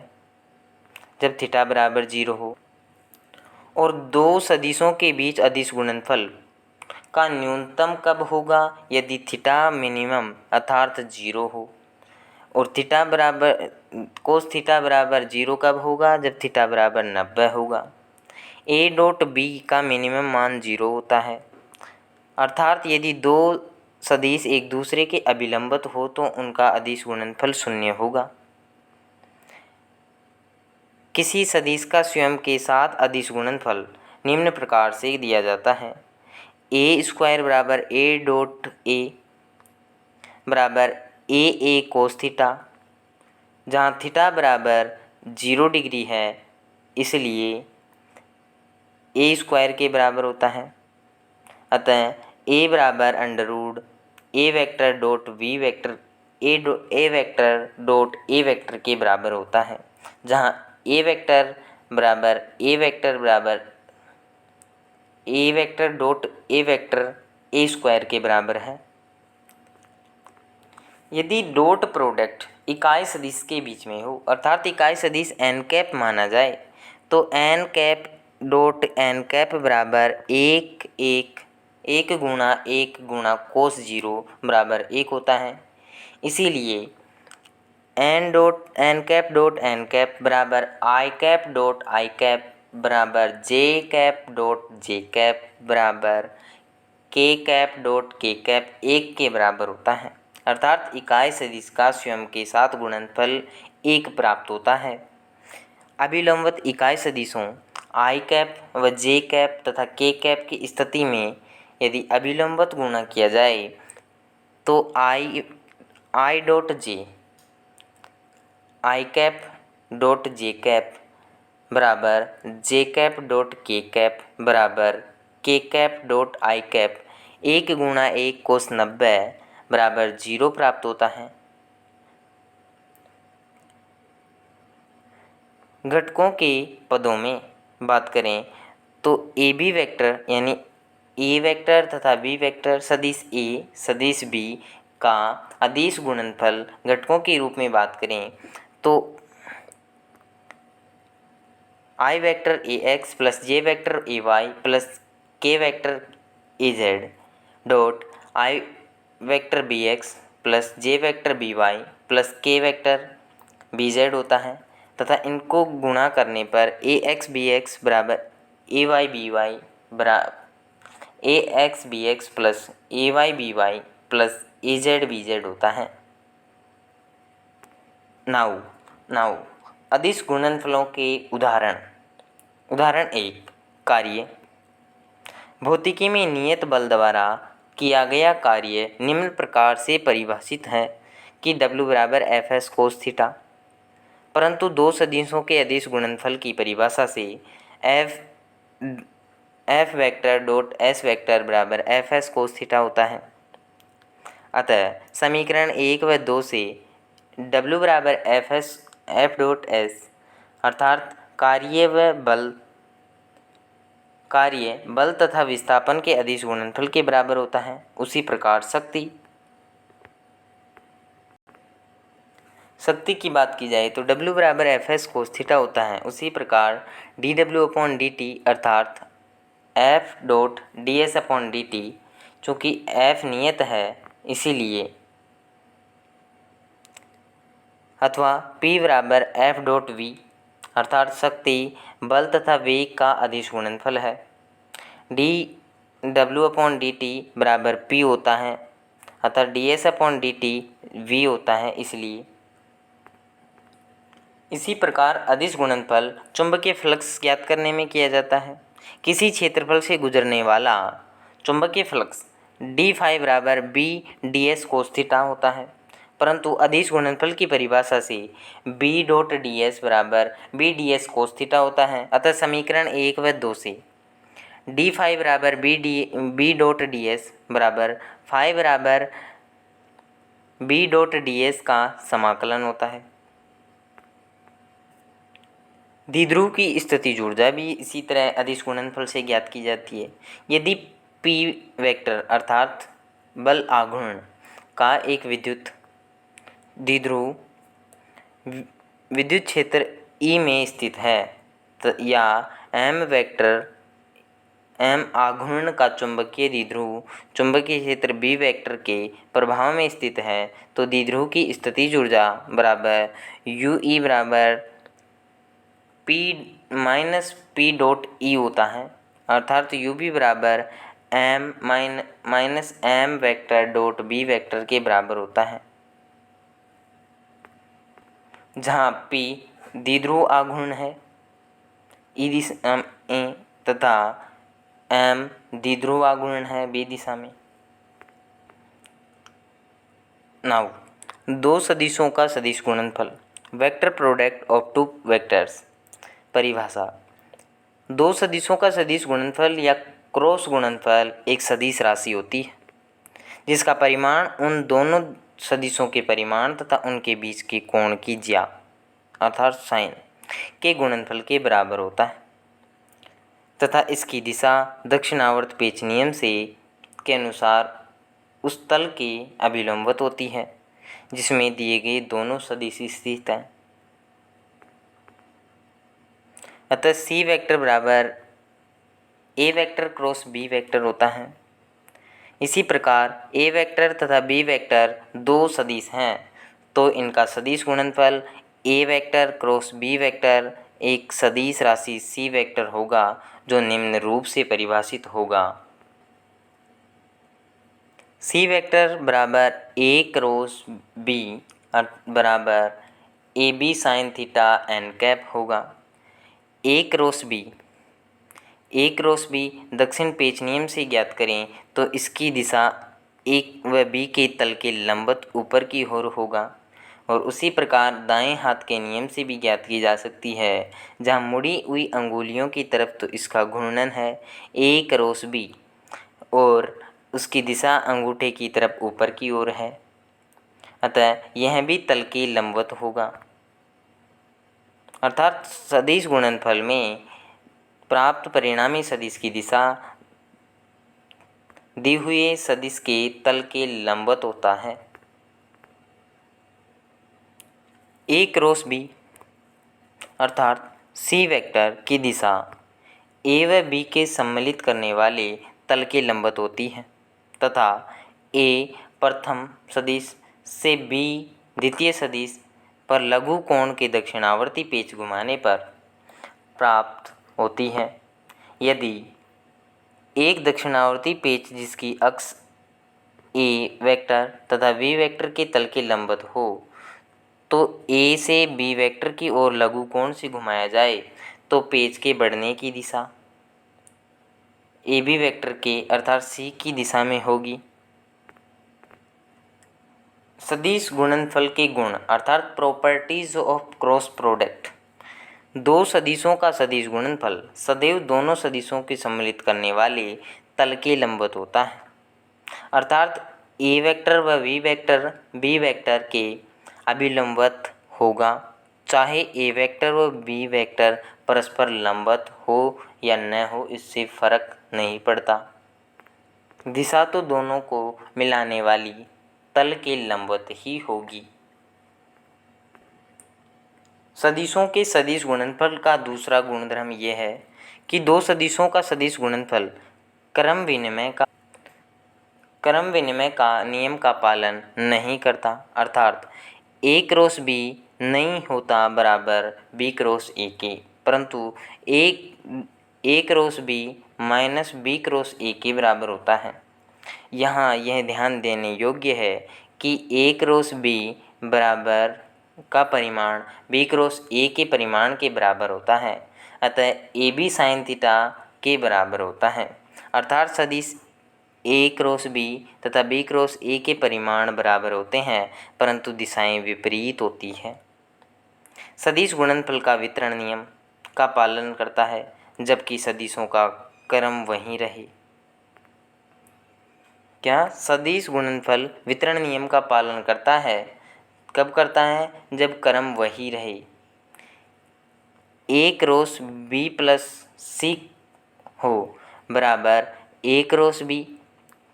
जब थीटा बराबर 0 हो। और दो सदिशों के बीच अदिश गुणनफल का न्यूनतम कब होगा? यदि थीटा मिनिमम अर्थात 0 हो। और कोस थीटा बराबर 0 कब होगा? जब थीटा बराबर 90 होगा। ए डॉट बी का मिनिमम मान 0 होता है, अर्थात यदि दो सदिश एक दूसरे के अभिलंबित हो तो उनका अदिश गुणनफल 0 होगा। किसी सदिश का स्वयं के साथ अदिश गुणनफल निम्न प्रकार से दिया जाता है। ए स्क्वायर बराबर ए डॉट ए बराबर ए कोस थीटा, जहाँ थीटा बराबर 0 डिग्री है इसलिए ए स्क्वायर के बराबर होता है। अतः ए बराबर under root A vector dot V vector A vector dot A vector के बराबर होता है, जहाँ ए वेक्टर बराबर A vector dot A vector A square के बराबर है। यदि डॉट प्रोडक्ट इकाई सदिश के बीच में हो, अर्थात इकाई सदिश एन कैप माना जाए, तो N cap dot N cap बराबर एक गुणा कोस 0 बराबर 1 होता है। इसीलिए N cap dot N cap बराबर I cap dot I cap बराबर J cap dot J cap बराबर के कैप डॉट के कैप 1 के बराबर होता है, अर्थात इकाई सदिश का स्वयं के साथ गुणनफल 1 प्राप्त होता है। अभिलंबित इकाई सदिशों आई कैप व जे कैप तथा के कैप की स्थिति में यदि अभिलंबित गुणा किया जाए तो I dot J I cap dot J cap बराबर जे कैप डॉट के कैप बराबर K cap dot I cap 1 गुणा 1 कोस 90 बराबर 0 प्राप्त होता है। घटकों के पदों में बात करें तो ए बी वेक्टर यानी ए वेक्टर तथा बी वेक्टर सदिश ए सदिश बी का अदिश गुणनफल घटकों के रूप में बात करें तो I vector A X plus J vector A Y plus K vector A Z dot I vector B X plus J vector B Y plus K vector B Z होता है तथा इनको गुणा करने पर ए एक्स बी एक्स बराबर A Y B Y बराबर A X B X plus A Y B Y plus A Z B Z होता है। नाउ अदिश गुणनफलों के उदाहरण 1 कार्य। भौतिकी में नियत बल द्वारा किया गया कार्य निम्न प्रकार से परिभाषित है कि W बराबर एफ एस कोस थीटा, परंतु दो सदिशों के अदिश गुणनफल की परिभाषा से F vector dot S vector बराबर एफ एस कोस थीटा होता है। अतः समीकरण 1 व 2 से W बराबर एफ डॉट एस अर्थात कार्य बल तथा विस्थापन के अदिश गुणनफल के बराबर होता है। उसी प्रकार शक्ति की बात की जाए तो W बराबर एफ एस कोस थीटा होता है। उसी प्रकार D W upon D T अर्थात F dot D S upon D T, चूँकि एफ नियत है इसीलिए, अथवा P बराबर एफ डॉट वी अर्थात शक्ति बल तथा वेग का अदिश गुणनफल है। डी W/dt बराबर P होता है, अतः ds/dt V होता है। इसलिए इसी प्रकार अदिश गुणनफल चुंबकीय फ्लक्स ज्ञात करने में किया जाता है। किसी क्षेत्रफल से गुजरने वाला चुंबकीय फ्लक्स d फाई बराबर b ds कोस थीटा होता है, परंतु अदिश गुणनफल की परिभाषा से b डॉट ds बराबर b ds कोस थीटा होता है। अतः समीकरण 1 व 2 से d फाई बराबर b डॉट ds बराबर फाई बराबर b डॉट ds का समाकलन होता है। द्विध्रुव की स्थितिज ऊर्जा भी इसी तरह अदिश गुणनफल से ज्ञात की जाती है। यदि P वेक्टर अर्थात बल आघूर्ण का एक विद्युत द्विध्रुव विद्युत क्षेत्र E में स्थित है या M वेक्टर M आघूर्ण का चुंबकीय द्विध्रुव चुंबकीय क्षेत्र B वेक्टर के प्रभाव में स्थित है, तो द्विध्रुव की स्थितिज ऊर्जा बराबर UE बराबर P डॉट E होता है, अर्थात UB बराबर M vector dot B vector के बराबर होता है, जहाँ P द्विध्रुव आघूर्ण है E दिशा में तथा M द्विध्रुव आघूर्ण है B दिशा में। नाउ दो सदिशों का सदिश गुणनफल vector product of two vectors. परिभाषा: दो सदिशों का सदिश गुणनफल या क्रॉस गुणनफल एक सदिश राशि होती है जिसका परिमाण उन दोनों सदिशों के परिमाण तथा उनके बीच के कोण की ज्या अर्थात साइन के गुणनफल के बराबर होता है तथा इसकी दिशा दक्षिणावर्त पेच नियम से के अनुसार उस तल के अभिलंबवत होती है जिसमें दिए गए दोनों सदिश स्थित हैं। अतः C वेक्टर बराबर A vector cross B vector होता है। इसी प्रकार A वेक्टर तथा B वेक्टर दो सदिश हैं, तो इनका सदिश गुणनफल A vector cross B vector एक सदिश राशि C वेक्टर होगा, जो निम्न रूप से परिभाषित होगा। C वेक्टर बराबर A क्रॉस B बराबर AB sine theta n cap होगा। A क्रॉस B दक्षिण पेच नियम से ज्ञात करें तो इसकी दिशा A व B के तल के लंबवत ऊपर की ओर होगा और उसी प्रकार दाएं हाथ के नियम से भी ज्ञात की जा सकती है, जहां मुड़ी हुई अंगुलियों की तरफ तो इसका घूर्णन है A क्रॉस B और उसकी दिशा अंगूठे की तरफ ऊपर की ओर है, अतः यह भी तल के लंबवत होगा। अर्थात सदिश गुणनफल में प्राप्त परिणामी सदिश की दिशा दी हुए सदिश के तल के लंबवत होता है। A क्रॉस B अर्थात C वेक्टर की दिशा A व B के सम्मिलित करने वाले तल के लंबवत होती है तथा A प्रथम सदिश से B द्वितीय सदिश पर लघु कोण के दक्षिणावर्ती पेच घुमाने पर प्राप्त होती है। यदि एक दक्षिणावर्ती पेच जिसकी अक्ष A वेक्टर तथा B वेक्टर के तल के लंबवत हो, तो A से B वेक्टर की ओर लघु कोण से घुमाया जाए तो पेच के बढ़ने की दिशा AB वेक्टर के अर्थात C की दिशा में होगी। सदिश गुणनफल के गुण अर्थात प्रॉपर्टीज ऑफ क्रॉस प्रोडक्ट। दो सदिशों का सदिश गुणनफल सदैव दोनों सदिशों के सम्मिलित करने वाले तल के लंबवत होता है, अर्थात A वेक्टर व B वेक्टर के अभिलंबवत होगा, चाहे A वेक्टर व B वेक्टर परस्पर लंबवत हो या न हो, इससे फर्क नहीं पड़ता। दिशा तो दोनों को मिलाने वाली तल के लंबवत ही होगी। सदिशों के सदिश गुणनफल का दूसरा गुणधर्म यह है कि दो सदिशों का सदिश गुणनफल क्रम विनिमय का नियम का पालन नहीं करता, अर्थात A क्रॉस B नहीं होता बराबर B क्रॉस A के, परंतु A cross B minus B cross A के बराबर होता है। यहाँ यह ध्यान देने योग्य है कि ए क्रॉस बी बराबर का परिमाण बी क्रॉस ए के परिमाण के बराबर होता है, अतः ए बी साइन थीटा के बराबर होता है। अर्थात सदिश ए क्रॉस बी तथा बी क्रॉस ए के परिमाण बराबर होते हैं, परंतु दिशाएं विपरीत होती है। सदिश गुणनफल का वितरण नियम का पालन करता है, जबकि सदिशों का क्रम वही रहे। क्या सदिश गुणनफल वितरण नियम का पालन करता है? कब करता है? जब क्रम वही रहे। ए क्रॉस बी प्लस सी हो बराबर ए क्रॉस बी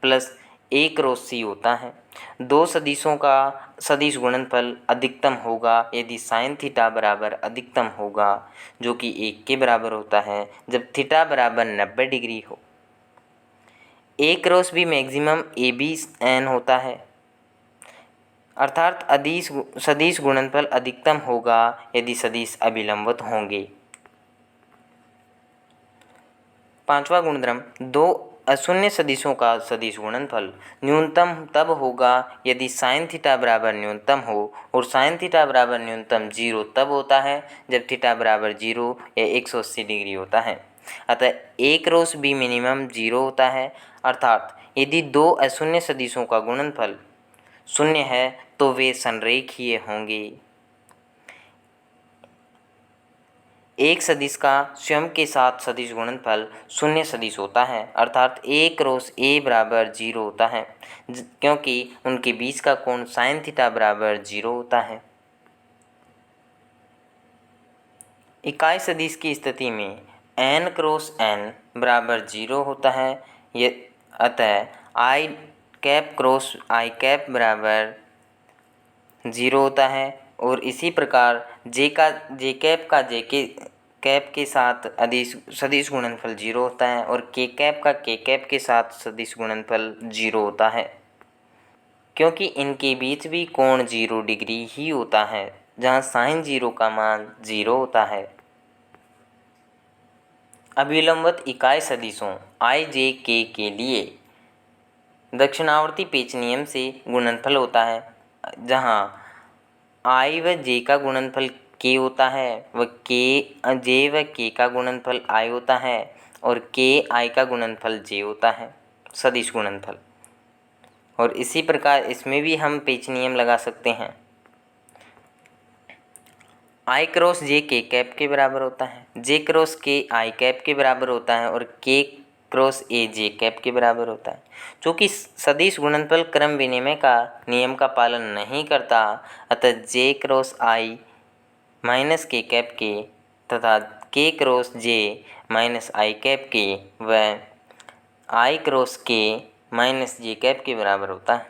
प्लस ए क्रॉस सी होता है। दो सदिशों का सदिश गुणनफल अधिकतम होगा यदि साइन थीटा बराबर अधिकतम होगा, जो कि 1 के बराबर होता है जब थीटा बराबर 90 डिग्री हो। A cross B maximum A B N होता है, अर्थात सदिश गुणनफल अधिकतम होगा यदि सदिश अभिलंबवत होंगे। पांचवा गुणधर्म, दो अशून्य सदिशों का सदिश गुणनफल न्यूनतम तब होगा यदि साइन थीटा बराबर न्यूनतम हो, और साइन थीटा बराबर न्यूनतम 0 तब होता है जब थीटा बराबर 0 या 180 डिग्री होता है। अतः ए क्रॉस बी मिनिमम 0 होता है, अर्थात यदि दो अशून्य सदिशों का गुणनफल शून्य है तो वे संरेखीय होंगे। एक सदिश का स्वयं के साथ सदिश गुणनफल शून्य सदिश होता है, अर्थात ए क्रॉस ए बराबर 0 होता है, क्योंकि उनके बीच का कोण साइन थीटा बराबर 0 होता है। इकाई सदिश की स्थिति में n क्रॉस n बराबर 0 होता है, अतः आई कैप क्रॉस आई कैप बराबर 0 होता है, और इसी प्रकार जे कैप का जे कैप के साथ सदिश गुणनफल 0 होता है, और के कैप का के कैप के साथ सदिश गुणनफल 0 होता है, क्योंकि इनके बीच भी कोण 0 डिग्री ही होता है, जहाँ साइन 0 का मान 0 होता है। अभिलंबवत इकाई सदिशों आई जे के लिए दक्षिणावर्ती पेच नियम से गुणनफल होता है, जहाँ आई व जे का गुणनफल के होता है, व के जे व के का गुणनफल आई होता है, और के आई का गुणनफल जे होता है, सदिश गुणनफल। और इसी प्रकार इसमें भी हम पेच नियम लगा सकते हैं। आई क्रॉस जे के कैप के बराबर होता है, जे क्रॉस के आई कैप के बराबर होता है, और के क्रॉस ए जे कैप के बराबर होता है। चूँकि सदिश गुणनफल क्रम विनिमय का नियम का पालन नहीं करता, अतः जे क्रॉस आई माइनस के कैप के तथा के क्रॉस जे माइनस आई कैप के व आई क्रॉस के माइनस जे कैप के बराबर होता है।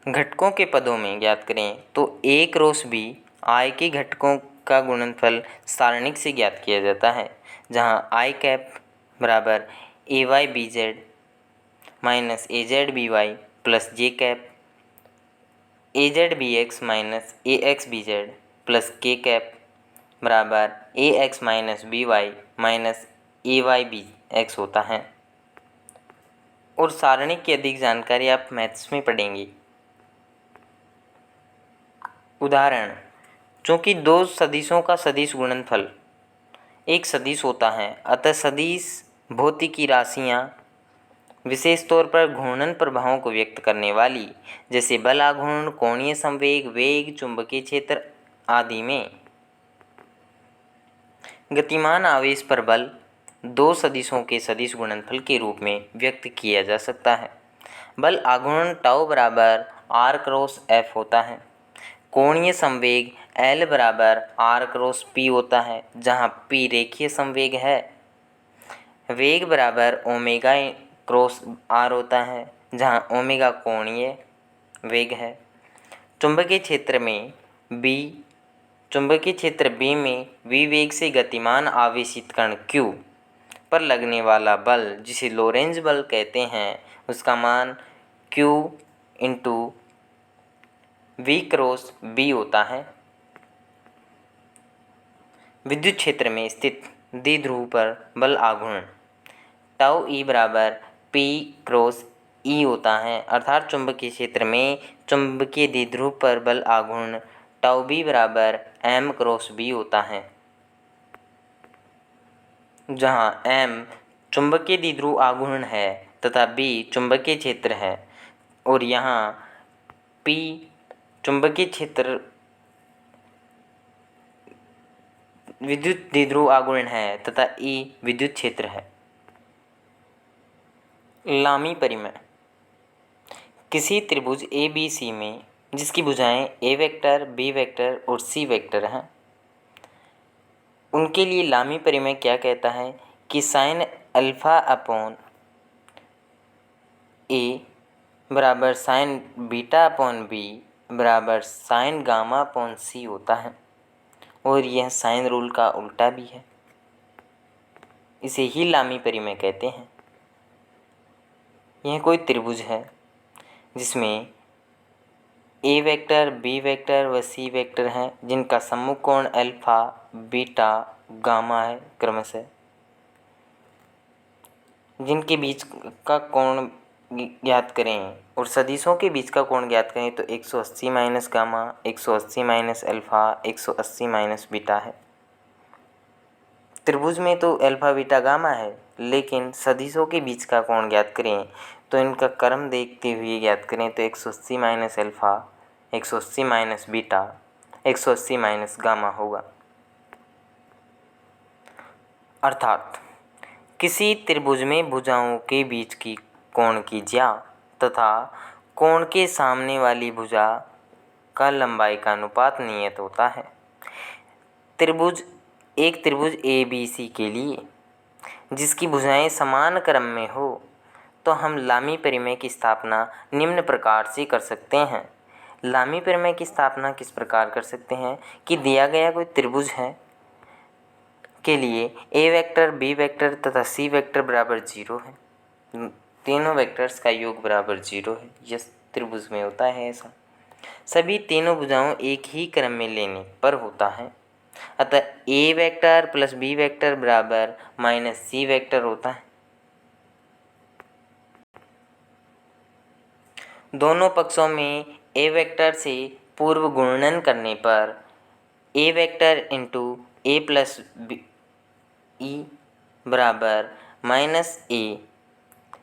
घटकों के पदों में ज्ञात करें तो ए क्रॉस बी आई के घटकों का गुणनफल सारणिक से ज्ञात किया जाता है, जहां आई कैप बराबर A Y B Z minus A Z B Y plus J cap A Z B X minus A X B Z plus K cap बराबर A X minus B Y minus A Y B X होता है। और सारणिक की अधिक जानकारी आप maths में पढ़ेंगे। उदाहरण, चूँकि दो सदिशों का सदिश गुणनफल एक सदिश होता है, अतः सदिश भौतिकी राशियाँ विशेष तौर पर घूर्णन प्रभावों को व्यक्त करने वाली, जैसे बल आघूर्ण, कोणीय संवेग, वेग, चुंबकीय क्षेत्र आदि में गतिमान आवेश पर बल दो सदिशों के सदिश गुणनफल के रूप में व्यक्त किया जा सकता है। बल आघूर्ण टाउ बराबर आर क्रॉस एफ होता है। कोणीय संवेग L बराबर आर क्रॉस पी होता है, जहाँ P रेखीय संवेग है। वेग बराबर ओमेगा क्रॉस आर होता है, जहाँ ओमेगा कोणीय वेग है। चुंबकीय क्षेत्र B में V वेग से गतिमान आवेशित कण Q पर लगने वाला बल, जिसे लोरेंज बल कहते हैं, उसका मान Q into V cross B होता है। विद्युत क्षेत्र में स्थित द्विध्रुव पर बल आघूर्ण टाउ ई बराबर P क्रॉस E होता है, अर्थात चुंबकीय क्षेत्र में चुंबकीय द्विध्रुव पर बल आघूर्ण टाउ B बराबर M क्रॉस B होता है, जहाँ M चुंबकीय द्विध्रुव आघूर्ण है तथा B चुंबकीय क्षेत्र है, और यहाँ P चुंबकीय क्षेत्र विद्युत द्विध्रुव आघूर्ण है तथा E विद्युत क्षेत्र है। लामी परिमेय किसी त्रिभुज ABC में जिसकी भुजाएं A वेक्टर, B वेक्टर और C वेक्टर हैं, उनके लिए लामी परिमेय क्या कहता है कि साइन अल्फा अपॉन A बराबर साइन बीटा अपॉन B बराबर साइन गामा अपॉन C होता है, और यह साइन रूल का उल्टा भी है। इसे ही लामी परिमेय कहते हैं। यह कोई त्रिभुज है जिसमें A वेक्टर, B वेक्टर व C वेक्टर हैं, जिनका सम्मुख कोण अल्फा, बीटा, गामा है क्रमशः। जिनके बीच का कोण ज्ञात करें और सदिशों के बीच का कोण ज्ञात करें तो 180 minus gamma, 180 minus alpha, 180 minus beta है। त्रिभुज में तो अल्फा, बीटा, गामा है, लेकिन सदिशों के बीच का कोण ज्ञात करें तो इनका क्रम देखते हुए ज्ञात करें तो 180 minus alpha, 180 minus beta, 180 minus gamma होगा। अर्थात किसी त्रिभुज में भुजाओं के बीच की कोण की ज्या तथा कोण के सामने वाली भुजा का लंबाई का अनुपात नियत होता है। एक त्रिभुज ABC के लिए जिसकी भुजाएं समान क्रम में हो तो हम लामी परिमेय की स्थापना निम्न प्रकार से कर सकते हैं। लामी परिमेय की स्थापना किस प्रकार कर सकते हैं कि दिया गया कोई त्रिभुज है के लिए A वेक्टर, B वेक्टर तथा C वेक्टर बराबर 0 है। तीनों वेक्टर्स का योग बराबर 0 है। यह त्रिभुज में होता है ऐसा। सभी तीनों भुजाओं एक ही क्रम में लेने पर होता है। अतः A vector plus B vector बराबर माइनस C वेक्टर होता है। दोनों पक्षों में A वेक्टर से पूर्व गुणन करने पर A vector into A plus E बराबर minus A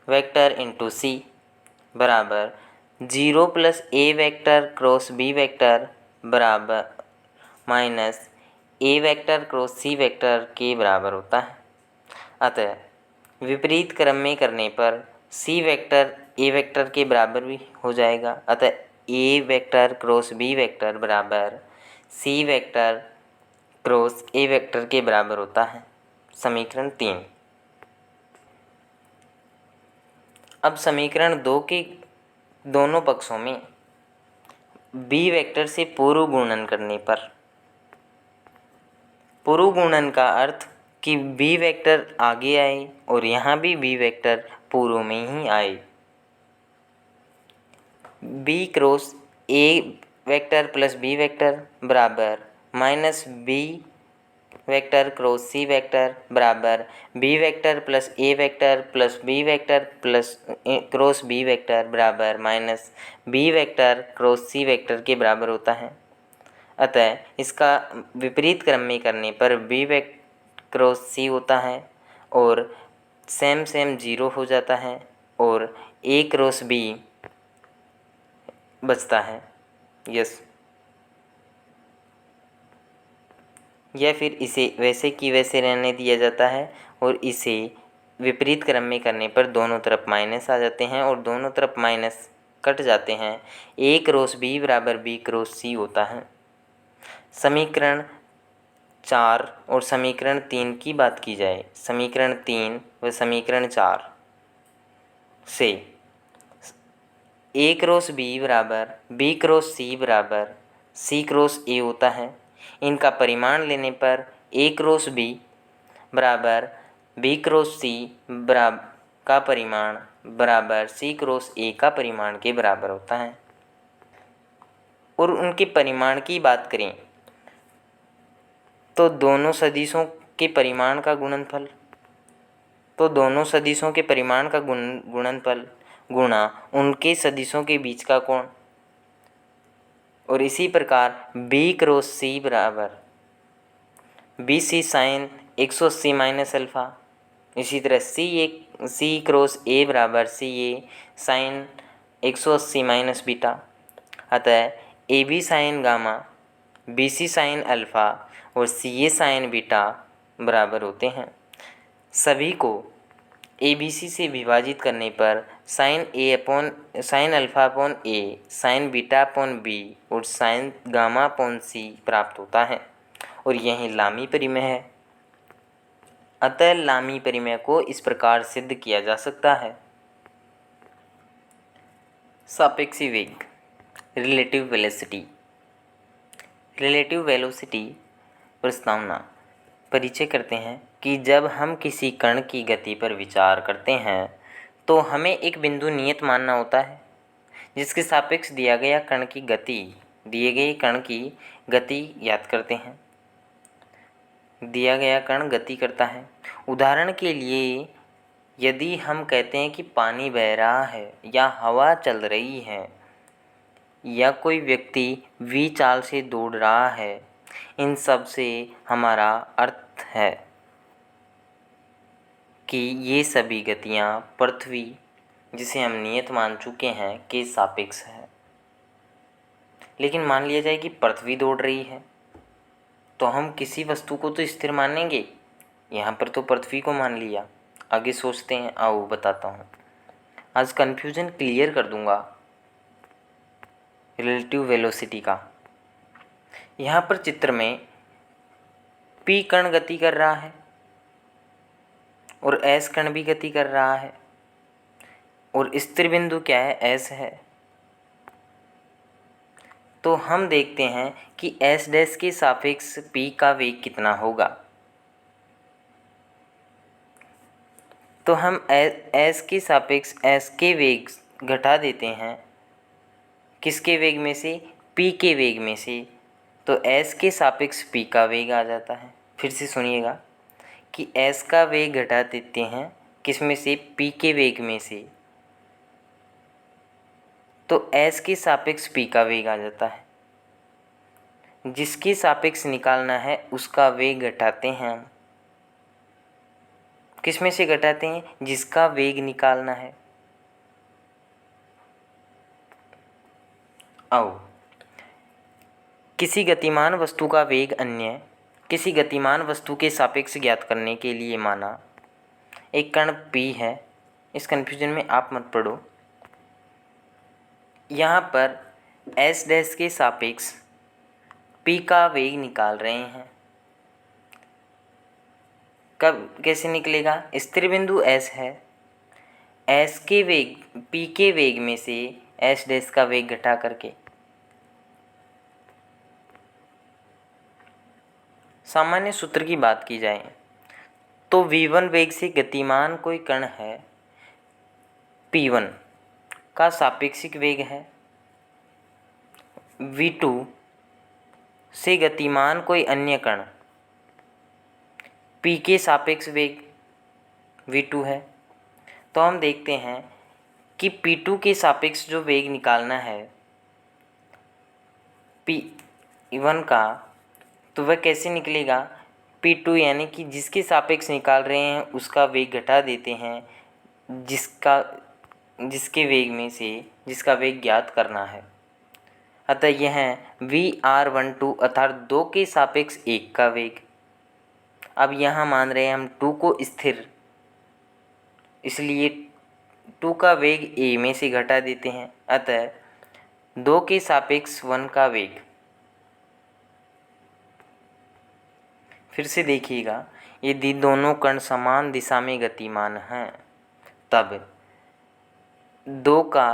vector into C बराबर 0 plus A vector cross B vector बराबर minus A vector cross C vector के बराबर होता है। अतः विपरीत क्रम में करने पर C वेक्टर A वेक्टर के बराबर भी हो जाएगा। अतः A vector cross B vector बराबर C vector cross A vector के बराबर होता है। समीकरण 3। अब समीकरण 2 के दोनों पक्षों में B वेक्टर से पूर्व गुणन करने पर, पूर्व गुणन का अर्थ कि B वेक्टर आगे आए और यहाँ भी B वेक्टर पूर्व में ही आए। B cross A vector plus B vector बराबर minus B vector cross C vector बराबर B vector plus A vector plus B vector plus cross B vector बराबर minus B vector cross C vector के बराबर होता है। अतः इसका विपरीत क्रम में करने पर B वेक्टर क्रॉस C होता है और सेम 0 हो जाता है और A क्रॉस B बचता है। यस, या फिर इसे वैसे की वैसे रहने दिया जाता है और इसे विपरीत क्रम में करने पर दोनों तरफ माइनस आ जाते हैं और दोनों तरफ माइनस कट जाते हैं। A क्रॉस B बराबर B क्रॉस C होता है। समीकरण 4 और समीकरण 3 की बात की जाए, समीकरण 3 व समीकरण 4 से A क्रॉस B बराबर B क्रॉस C बराबर C क्रॉस A होता है। इनका परिमाण लेने पर A क्रॉस B बराबर B क्रॉस C बराबर का परिमाण बराबर C क्रॉस A का परिमाण के बराबर होता है। और उनके परिमाण की बात करें तो दोनों सदिशों के परिमाण का गुणनफल, गुणनफल गुणा उनके सदिशों के बीच का कोण। और इसी प्रकार बी क्रॉस सी बराबर B C sine 180 minus alpha. इसी तरह सी क्रॉस ए बराबर C A sine 180 minus beta. अतः A B sine gamma, B C sine alpha और सी ए साइन बीटा बराबर होते हैं। सभी को ए बी सी से विभाजित करने पर साइन अल्फ़ा अपॉन ए, साइन बीटा अपॉन बी और साइन गामा अपॉन सी प्राप्त होता है और यही लामी परिमेय है। अतः लामी परिमेय को इस प्रकार सिद्ध किया जा सकता है। सापेक्षी वेग, रिलेटिव वेलोसिटी प्रस्तावना। परिचय करते हैं कि जब हम किसी कण की गति पर विचार करते हैं तो हमें एक बिंदु नियत मानना होता है जिसके सापेक्ष दिए गए कण की गति ज्ञात करते हैं। दिया गया कण गति करता है। उदाहरण के लिए यदि हम कहते हैं कि पानी बह रहा है या हवा चल रही है या कोई व्यक्ति v चाल से दौड़ रहा है, इन सब से हमारा अर्थ है कि ये सभी गतियाँ पृथ्वी, जिसे हम नियत मान चुके हैं, के सापेक्ष है। लेकिन मान लिया जाए कि पृथ्वी दौड़ रही है तो हम किसी वस्तु को तो स्थिर मानेंगे। यहाँ पर तो पृथ्वी को मान लिया। आगे सोचते हैं, आओ बताता हूँ। आज कन्फ्यूजन क्लियर कर दूंगा रिलेटिव वेलोसिटी का। यहाँ पर चित्र में P कण गति कर रहा है और S कण भी गति कर रहा है और स्थिर बिंदु क्या है? S है। तो हम देखते हैं कि S डैश के सापेक्ष P का वेग कितना होगा। तो हम S के सापेक्ष S के वेग घटा देते हैं। किसके वेग में से? P के वेग में से। तो S के सापेक्ष P का वेग आ जाता है। फिर से सुनिएगा कि S का वेग घटा देते हैं किस में से? P के वेग में से। तो S के सापेक्ष P का वेग आ जाता है। जिसके सापेक्ष निकालना है उसका वेग घटाते हैं हम। किस में से घटाते हैं? जिसका वेग निकालना है। आओ, किसी गतिमान वस्तु का वेग अन्य किसी गतिमान वस्तु के सापेक्ष ज्ञात करने के लिए माना एक कण P है। इस कन्फ्यूजन में आप मत पड़ो। यहाँ पर S डैश के सापेक्ष P का वेग निकाल रहे हैं। कब कैसे निकलेगा? स्थिर बिंदु S है। S के वेग P के वेग में से S डैश का वेग घटा करके। सामान्य सूत्र की बात की जाए तो v1 वेग से गतिमान कोई कण है, p1 का सापेक्षिक वेग है। v2 से गतिमान कोई अन्य कण p के सापेक्ष वेग v2 है। तो हम देखते हैं कि p2 के सापेक्ष जो वेग निकालना है p1 का, तो वह कैसे निकलेगा? p2 यानी कि जिसके सापेक्ष निकाल रहे हैं उसका वेग घटा देते हैं जिसके वेग में से जिसका वेग ज्ञात करना है। अतः यह VR12 अर्थात 2 के सापेक्ष 1 का वेग। अब यहाँ मान रहे हैं हम 2 को स्थिर, इसलिए 2 का वेग A में से घटा देते हैं। अतः 2 के सापेक्ष 1 का वेग। फिर से देखिएगा, यदि दोनों कण समान दिशा में गतिमान हैं तब 2 का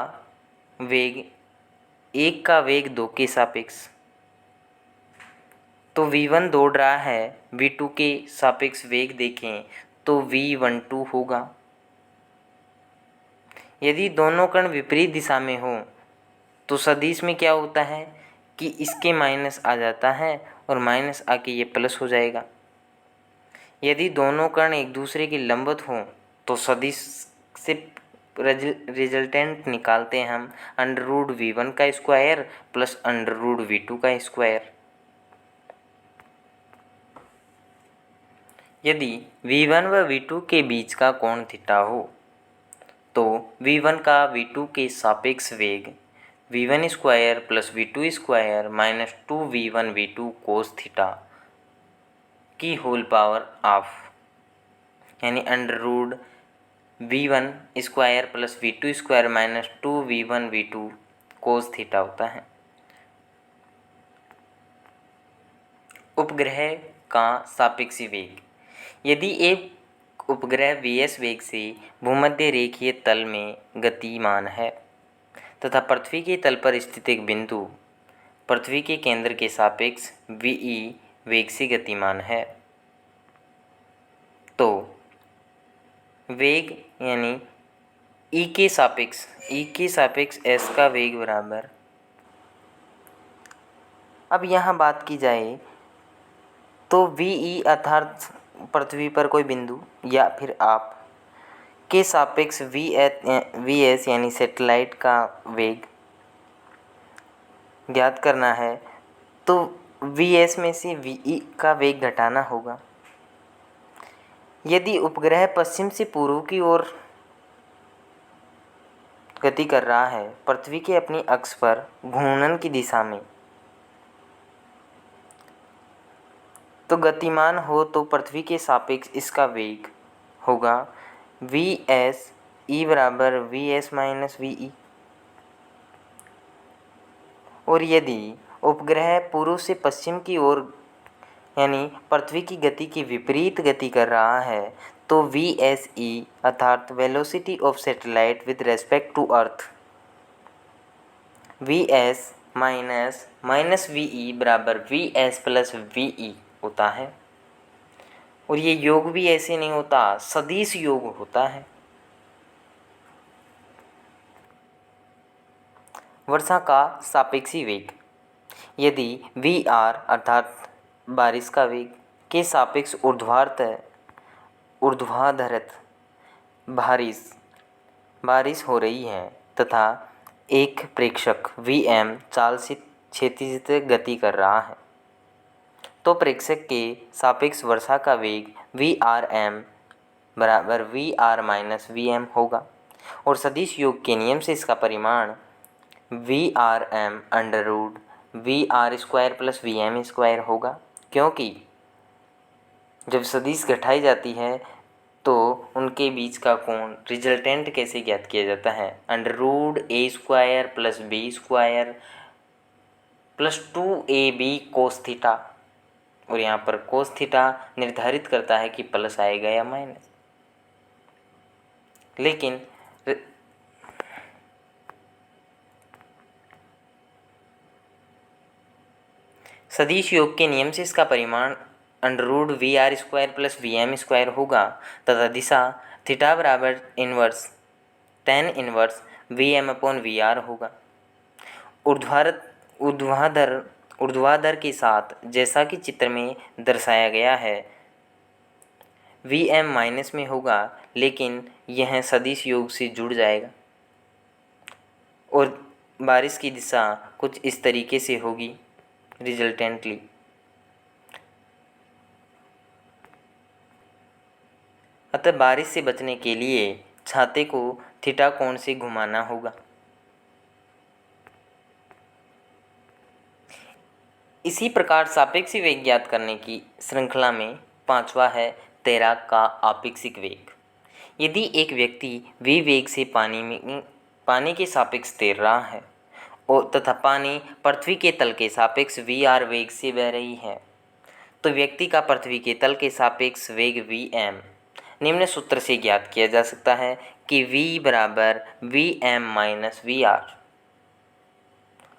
वेग 1 का वेग 2 के सापेक्ष। तो v1 दौड़ रहा है, v2 के सापेक्ष वेग देखें तो v12 होगा। यदि दोनों कण विपरीत दिशा में हो तो सदिश में क्या होता है कि इसके माइनस आ जाता है और माइनस आके ये प्लस हो जाएगा। यदि दोनों कण एक दूसरे के लंबवत हों तो सदिश से रिजल्टेंट निकालते हैं हम √v1 का स्क्वायर प्लस √v2 का स्क्वायर। यदि v1 व v2 के बीच का कोण थीटा हो तो v1 का v2 के सापेक्ष वेग v1 square plus v2 square minus 2v1 v2 cos theta की होल पावर ऑफ, यानी √v1 square plus v2 square minus 2v1 v2 कोस थीटा होता है। उपग्रह का सापेक्षी वेग। यदि एक उपग्रह vs वेग से भूमध्य रेखीय तल में गतिमान है तथा पृथ्वी के तल पर स्थित एक बिंदु पृथ्वी के केंद्र के सापेक्ष ve वेग से गतिमान है, तो वेग यानी e के सापेक्ष s का वेग बराबर, अब यहाँ बात की जाए तो ve अर्थात पृथ्वी पर कोई बिंदु या फिर आप के सापेक्ष vs यानी सैटेलाइट का वेग ज्ञात करना है, तो vs में से ve का वेग घटाना होगा। यदि उपग्रह पश्चिम से पूर्व की ओर गति कर रहा है पृथ्वी के अपनी अक्ष पर घूर्णन की दिशा में, तो गतिमान हो तो पृथ्वी के सापेक्ष इसका वेग होगा vs e बराबर vs माइनस ve। और यदि उपग्रह पूर्व से पश्चिम की ओर यानी पृथ्वी की गति की विपरीत गति कर रहा है तो vse अर्थात velocity of satellite with respect to earth vs minus ve बराबर vs प्लस ve होता है। और ये योग भी ऐसे नहीं होता, सदिश योग होता है। वर्षा का सापेक्षी वेग। यदि vr अर्थात बारिश का वेग के सापेक्ष ऊर्ध्वाधरत बारिश हो रही है तथा एक प्रेक्षक vm चाल से क्षैतिज गति कर रहा है, तो प्रेक्षक के सापेक्ष वर्षा का वेग vrm बराबर vr माइनस vm होगा। और सदिश योग के नियम से इसका परिमाण vrm √vr square plus vm square होगा, क्योंकि जब सदिश घटाई जाती है तो उनके बीच का कोण रिजल्टेंट कैसे ज्ञात किया जाता है √a square plus b square plus 2ab cos theta. और यहाँ पर कोस थीटा निर्धारित करता है कि प्लस आएगा या माइनस। लेकिन सदिश योग के नियम से इसका परिमाण √vr square plus vm square होगा तथा दिशा थीटा बराबर inverse tan inverse vm upon vr होगा। ऊर्ध्वाधर के साथ जैसा कि चित्र में दर्शाया गया है vm माइनस में होगा, लेकिन यह सदिश योग से जुड़ जाएगा और बारिश की दिशा कुछ इस तरीके से होगी रिजल्टेंटली। अतः बारिश से बचने के लिए छाते को थीटा कोण से घुमाना होगा। इसी प्रकार सापेक्षी वेग ज्ञात करने की श्रृंखला में पांचवा है तैराक का आपेक्षिक वेग। यदि एक व्यक्ति v वेग से पानी के सापेक्ष तैर रहा है और तथा पानी पृथ्वी के तल के सापेक्ष vr वेग से बह रही है, तो व्यक्ति का पृथ्वी के तल के सापेक्ष वेग vm निम्न सूत्र से ज्ञात किया जा सकता है कि v बराबर vm माइनस vr,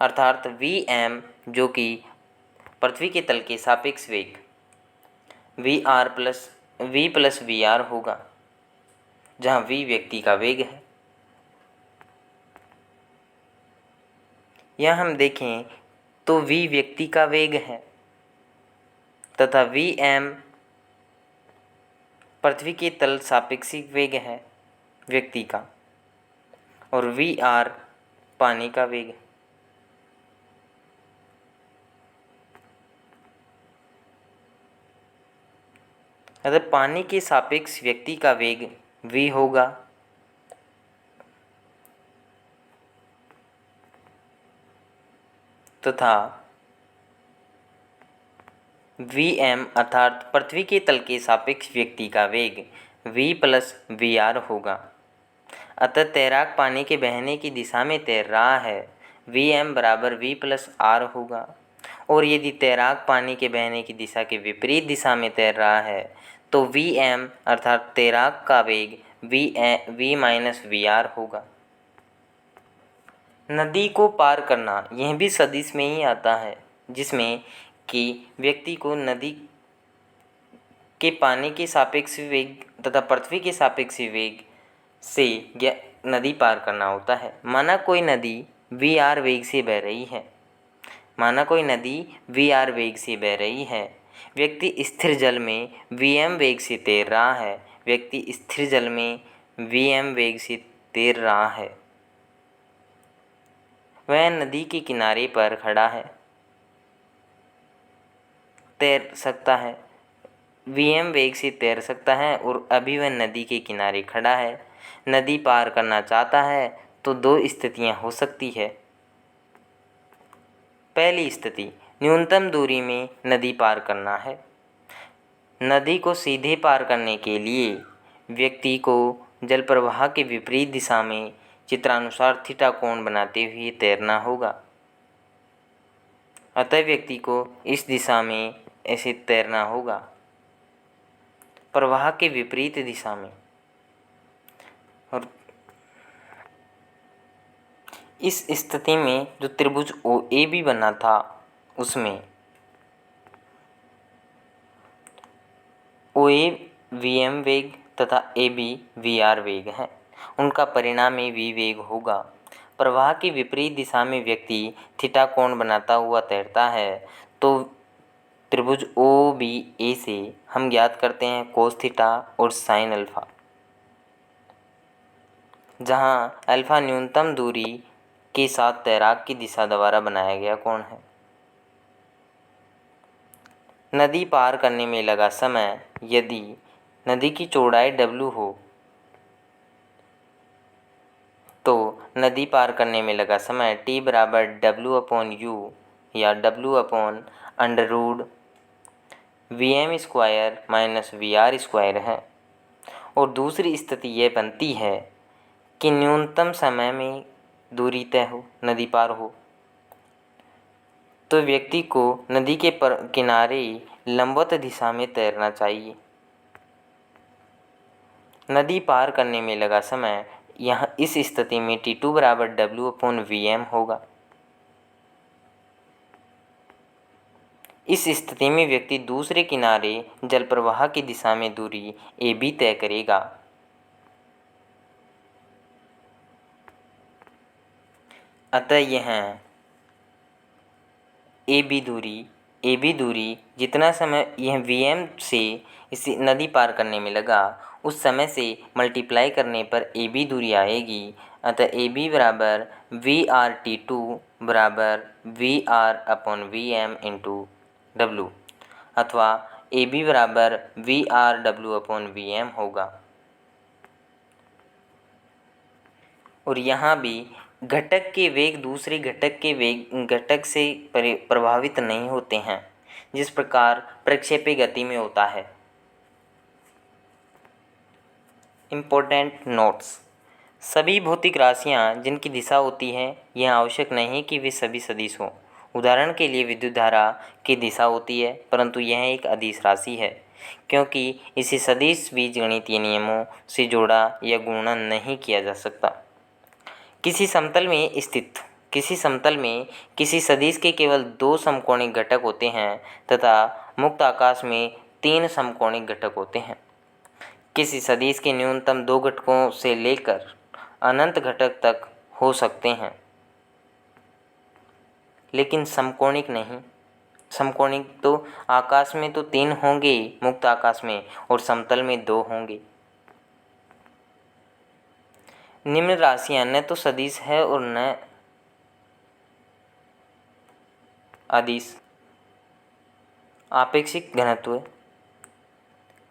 अर्थात vm जो कि पृथ्वी के तल के सापेक्ष वेग v प्लस vr होगा, जहाँ v व्यक्ति का वेग है। यह हम देखें तो v व्यक्ति का वेग है तथा vm पृथ्वी के तल सापेक्षिक वेग है व्यक्ति का, और vr पानी का वेग है। अगर पानी के सापेक्ष व्यक्ति का वेग v होगा तथा vm अर्थात पृथ्वी के तल के सापेक्ष व्यक्ति का वेग v प्लस vr होगा। अतः तैराक पानी के बहने की दिशा में तैर रहा है, vm बराबर v प्लस r होगा। और यदि तैराक पानी के बहने की दिशा के विपरीत दिशा में तैर रहा है तो vm अर्थात तैराक का वेग v माइनस vr होगा। नदी को पार करना यह भी सदिश में ही आता है, जिसमें कि व्यक्ति को नदी के पानी के सापेक्ष वेग तथा पृथ्वी के सापेक्ष वेग से नदी पार करना होता है। माना कोई नदी vr वेग से बह रही है, व्यक्ति स्थिर जल में vm वेग से तैर रहा है, वह नदी के किनारे पर खड़ा है, तैर सकता है, vm वेग से तैर सकता है और अभी वह नदी के किनारे खड़ा है, नदी पार करना चाहता है। तो दो स्थितियां हो सकती है। पहली स्थिति, न्यूनतम दूरी में नदी पार करना है। नदी को सीधे पार करने के लिए व्यक्ति को जल प्रवाह के विपरीत दिशा में चित्रानुसार थीटा कोण बनाते हुए तैरना होगा। अतः व्यक्ति को इस दिशा में ऐसे तैरना होगा, प्रवाह के विपरीत दिशा में। और इस स्थिति में जो त्रिभुज OAB बना था उसमें OA vm वेग तथा AB vr वेग है, उनका परिणाम ही v वेग होगा। प्रवाह की विपरीत दिशा में व्यक्ति थीटा कोण बनाता हुआ तैरता है तो त्रिभुज OBA से हम ज्ञात करते हैं कोस थीटा और साइन अल्फा, जहाँ अल्फा न्यूनतम दूरी के साथ तैराक की दिशा द्वारा बनाया गया कोण है। नदी पार करने में लगा समय, यदि नदी की चौड़ाई w हो तो नदी पार करने में लगा समय t बराबर w/u या w/√ vm square minus vr square है। और दूसरी स्थिति यह बनती है कि न्यूनतम समय में दूरी तय हो, नदी पार हो, तो व्यक्ति को नदी के किनारे लंबवत दिशा में तैरना चाहिए। नदी पार करने में लगा समय यहाँ इस स्थिति में t2 बराबर w/vm होगा। इस स्थिति में व्यक्ति दूसरे किनारे जल प्रवाह की दिशा में दूरी AB तय करेगा। अतः यह AB दूरी जितना समय यह vm से इसी नदी पार करने में लगा उस समय से मल्टीप्लाई करने पर AB दूरी आएगी। अतः AB बराबर VRT2 बराबर VR/Vm इंटू W अथवा AB बराबर VRW/Vm होगा। और यहाँ भी घटक के वेग दूसरे घटक से प्रभावित नहीं होते हैं, जिस प्रकार प्रक्षेपी गति में होता है। इम्पोर्टेंट नोट्स: सभी भौतिक राशियाँ जिनकी दिशा होती है यह आवश्यक नहीं कि वे सभी सदिश हों। उदाहरण के लिए विद्युत धारा की दिशा होती है, परंतु यह एक अदिश राशि है क्योंकि इसे सदिश बीजगणितीय नियमों से जोड़ा या गुणन नहीं किया जा सकता। किसी समतल में किसी सदिश के केवल 2 समकोणिक घटक होते हैं तथा मुक्त आकाश में 3 समकोणिक घटक होते हैं। किसी सदिश के न्यूनतम 2 घटकों से लेकर अनंत घटक तक हो सकते हैं। लेकिन समकोणिक नहीं। समकोणिक तो आकाश में तो 3 होंगे, मुक्त आकाश में, और समतल में 2 होंगे। निम्न राशियां न तो सदिश है और न अदिश। आपेक्षिक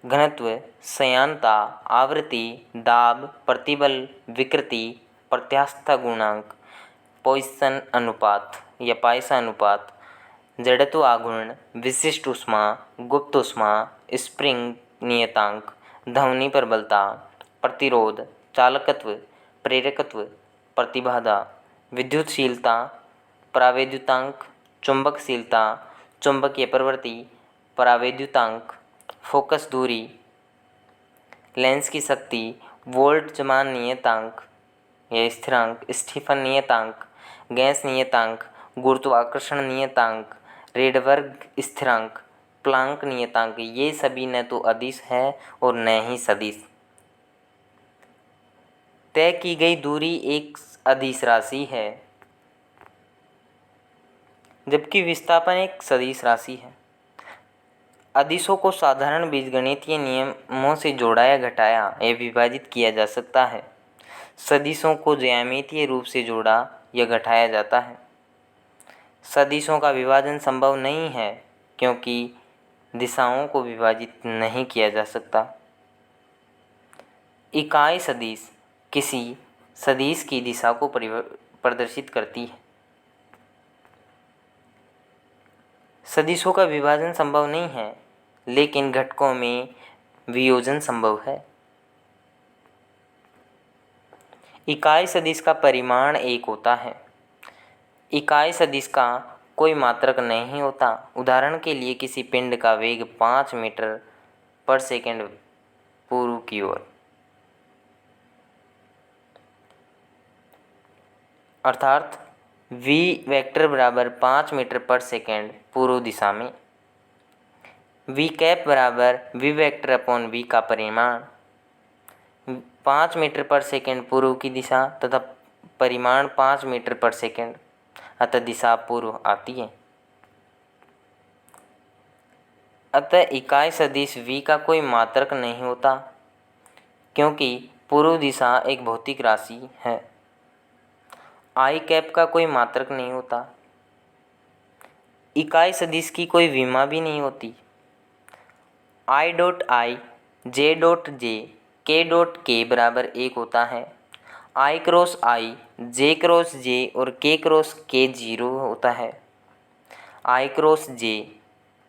घनत्व, श्यानता, आवृत्ति, दाब, प्रतिबल, विकृति, प्रत्यास्थता गुणांक, पॉइसन अनुपात या पाइसा अनुपात, जड़त्व आघूर्ण, विशिष्ट ऊष्मा, गुप्त ऊष्मा, स्प्रिंग नियतांक, ध्वनि प्रबलता, प्रतिरोध, चालकत्व, प्रेरकत्व, प्रतिबाधा, विद्युतशीलता, प्रावैद्युतांक, चुंबकशीलता, चुंबकीय प्रवृत्ति, प्रावैद्युतांक, फोकस दूरी, लेंस की शक्ति, वोल्टजमान नियतांक या स्थिरांक, स्टीफन नियतांक, गैस नियतांक, गुरुत्वाकर्षण नियतांक, रेडबर्ग स्थिरांक, प्लांक नियतांक, ये सभी न तो अदिश है और न ही सदिश। तय की गई दूरी एक अदिश राशि है, जबकि विस्थापन एक सदिश राशि है। अदिशों को साधारण बीजगणितीय नियमों से जोड़ा या घटाया या विभाजित किया जा सकता है। सदिशों को ज्यामितीय रूप से जोड़ा या घटाया जाता है। सदिशों का विभाजन संभव नहीं है क्योंकि दिशाओं को विभाजित नहीं किया जा सकता। इकाई सदिश किसी सदिश की दिशा को प्रदर्शित करती है। सदिशों का विभाजन संभव नहीं है, लेकिन घटकों में वियोजन संभव है। इकाई सदिश का परिमाण 1 होता है। इकाई सदिश का कोई मात्रक नहीं होता। उदाहरण के लिए किसी पिंड का वेग 5 मीटर पर सेकंड पूर्व की ओर, अर्थात v वेक्टर बराबर 5 मीटर पर सेकंड पूर्व दिशा में। v कैप बराबर v वेक्टर अपॉन v का परिमाण, 5 मीटर पर सेकंड पूर्व की दिशा तथा परिमाण 5 मीटर पर सेकंड, अतः दिशा पूर्व आती है। अतः इकाई सदिश v का कोई मात्रक नहीं होता क्योंकि पूर्व दिशा एक भौतिक राशि है। i कैप का कोई मात्रक नहीं होता। इकाई सदिश की कोई विमा भी नहीं होती। i dot i, j dot j, k dot k बराबर 1 होता है। i cross i, j cross j और k क्रॉस k 0 होता है। i क्रॉस j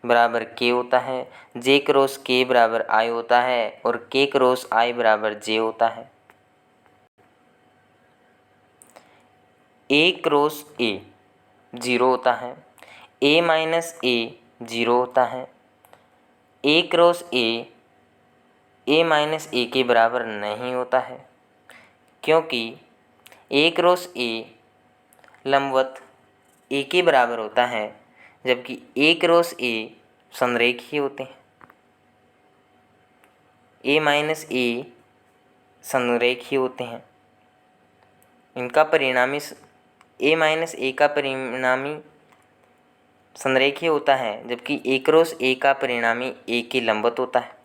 बराबर k होता है, j क्रॉस k बराबर i होता है और k क्रॉस i बराबर j होता है। a क्रॉस a 0 होता है, a माइनस a 0 होता है। a cross a minus a के बराबर नहीं होता है क्योंकि a क्रॉस a लंबवत a के बराबर होता है, जबकि a क्रॉस a संरेखीय होते हैं। a माइनस a संरेखीय होते हैं। इनका परिणामी a माइनस a का परिणामी संरेखीय होता है, जबकि a क्रॉस a का परिणामी a के लंबवत होता है।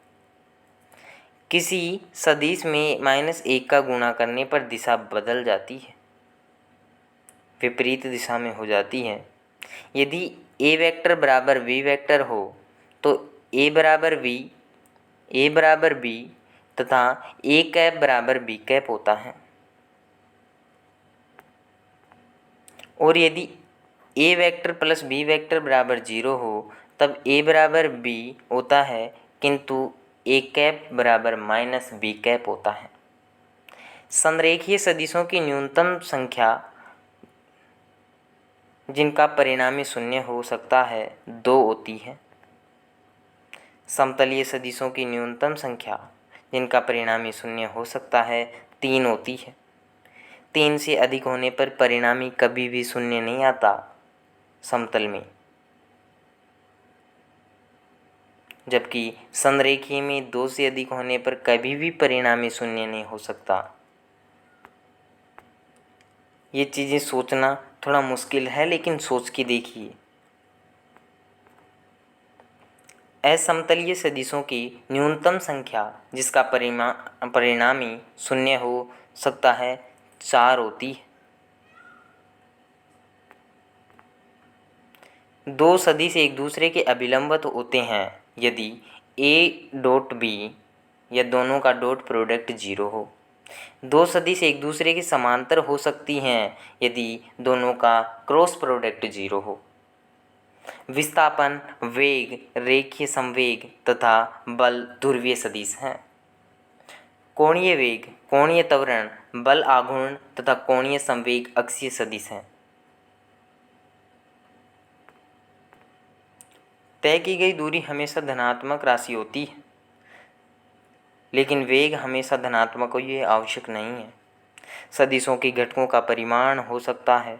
किसी सदिश में -1 का गुणा करने पर दिशा बदल जाती है, विपरीत दिशा में हो जाती है। यदि a वेक्टर बराबर v वेक्टर हो तो a बराबर b तथा a कैप बराबर b कैप होता है। और यदि a vector plus b vector बराबर 0 हो तब a बराबर b होता है, किंतु a कैप बराबर माइनस b कैप होता है। संरेखीय सदिशों की न्यूनतम संख्या जिनका परिणामी शून्य हो सकता है 2 होती है। समतलीय सदिशों की न्यूनतम संख्या जिनका परिणामी शून्य हो सकता है 3 होती है। 3 से अधिक होने पर परिणामी कभी भी शून्य नहीं आता समतल में, जबकि संरेखीय में 2 से अधिक होने पर कभी भी परिणामी शून्य नहीं हो सकता। ये चीज़ें सोचना थोड़ा मुश्किल है, लेकिन सोच के देखिए। असमतलीय सदिशों की न्यूनतम संख्या जिसका परिणामी शून्य हो सकता है 4 होती है। दो सदिश एक दूसरे के अभिलंबित होते हैं यदि ए डॉट बी या दोनों का डॉट प्रोडक्ट 0 हो। दो सदिश एक दूसरे के समांतर हो सकती हैं यदि दोनों का क्रॉस प्रोडक्ट 0 हो। विस्थापन, वेग, रेखीय संवेग तथा बल ध्रुवीय सदिश हैं। कोणीय वेग, कोणीय त्वरण, बल आघूर्ण तथा कोणीय संवेग अक्षीय सदिश हैं। तय की गई दूरी हमेशा धनात्मक राशि होती है, लेकिन वेग हमेशा धनात्मक हो ये आवश्यक नहीं है। सदिशों के घटकों का परिमाण हो सकता है,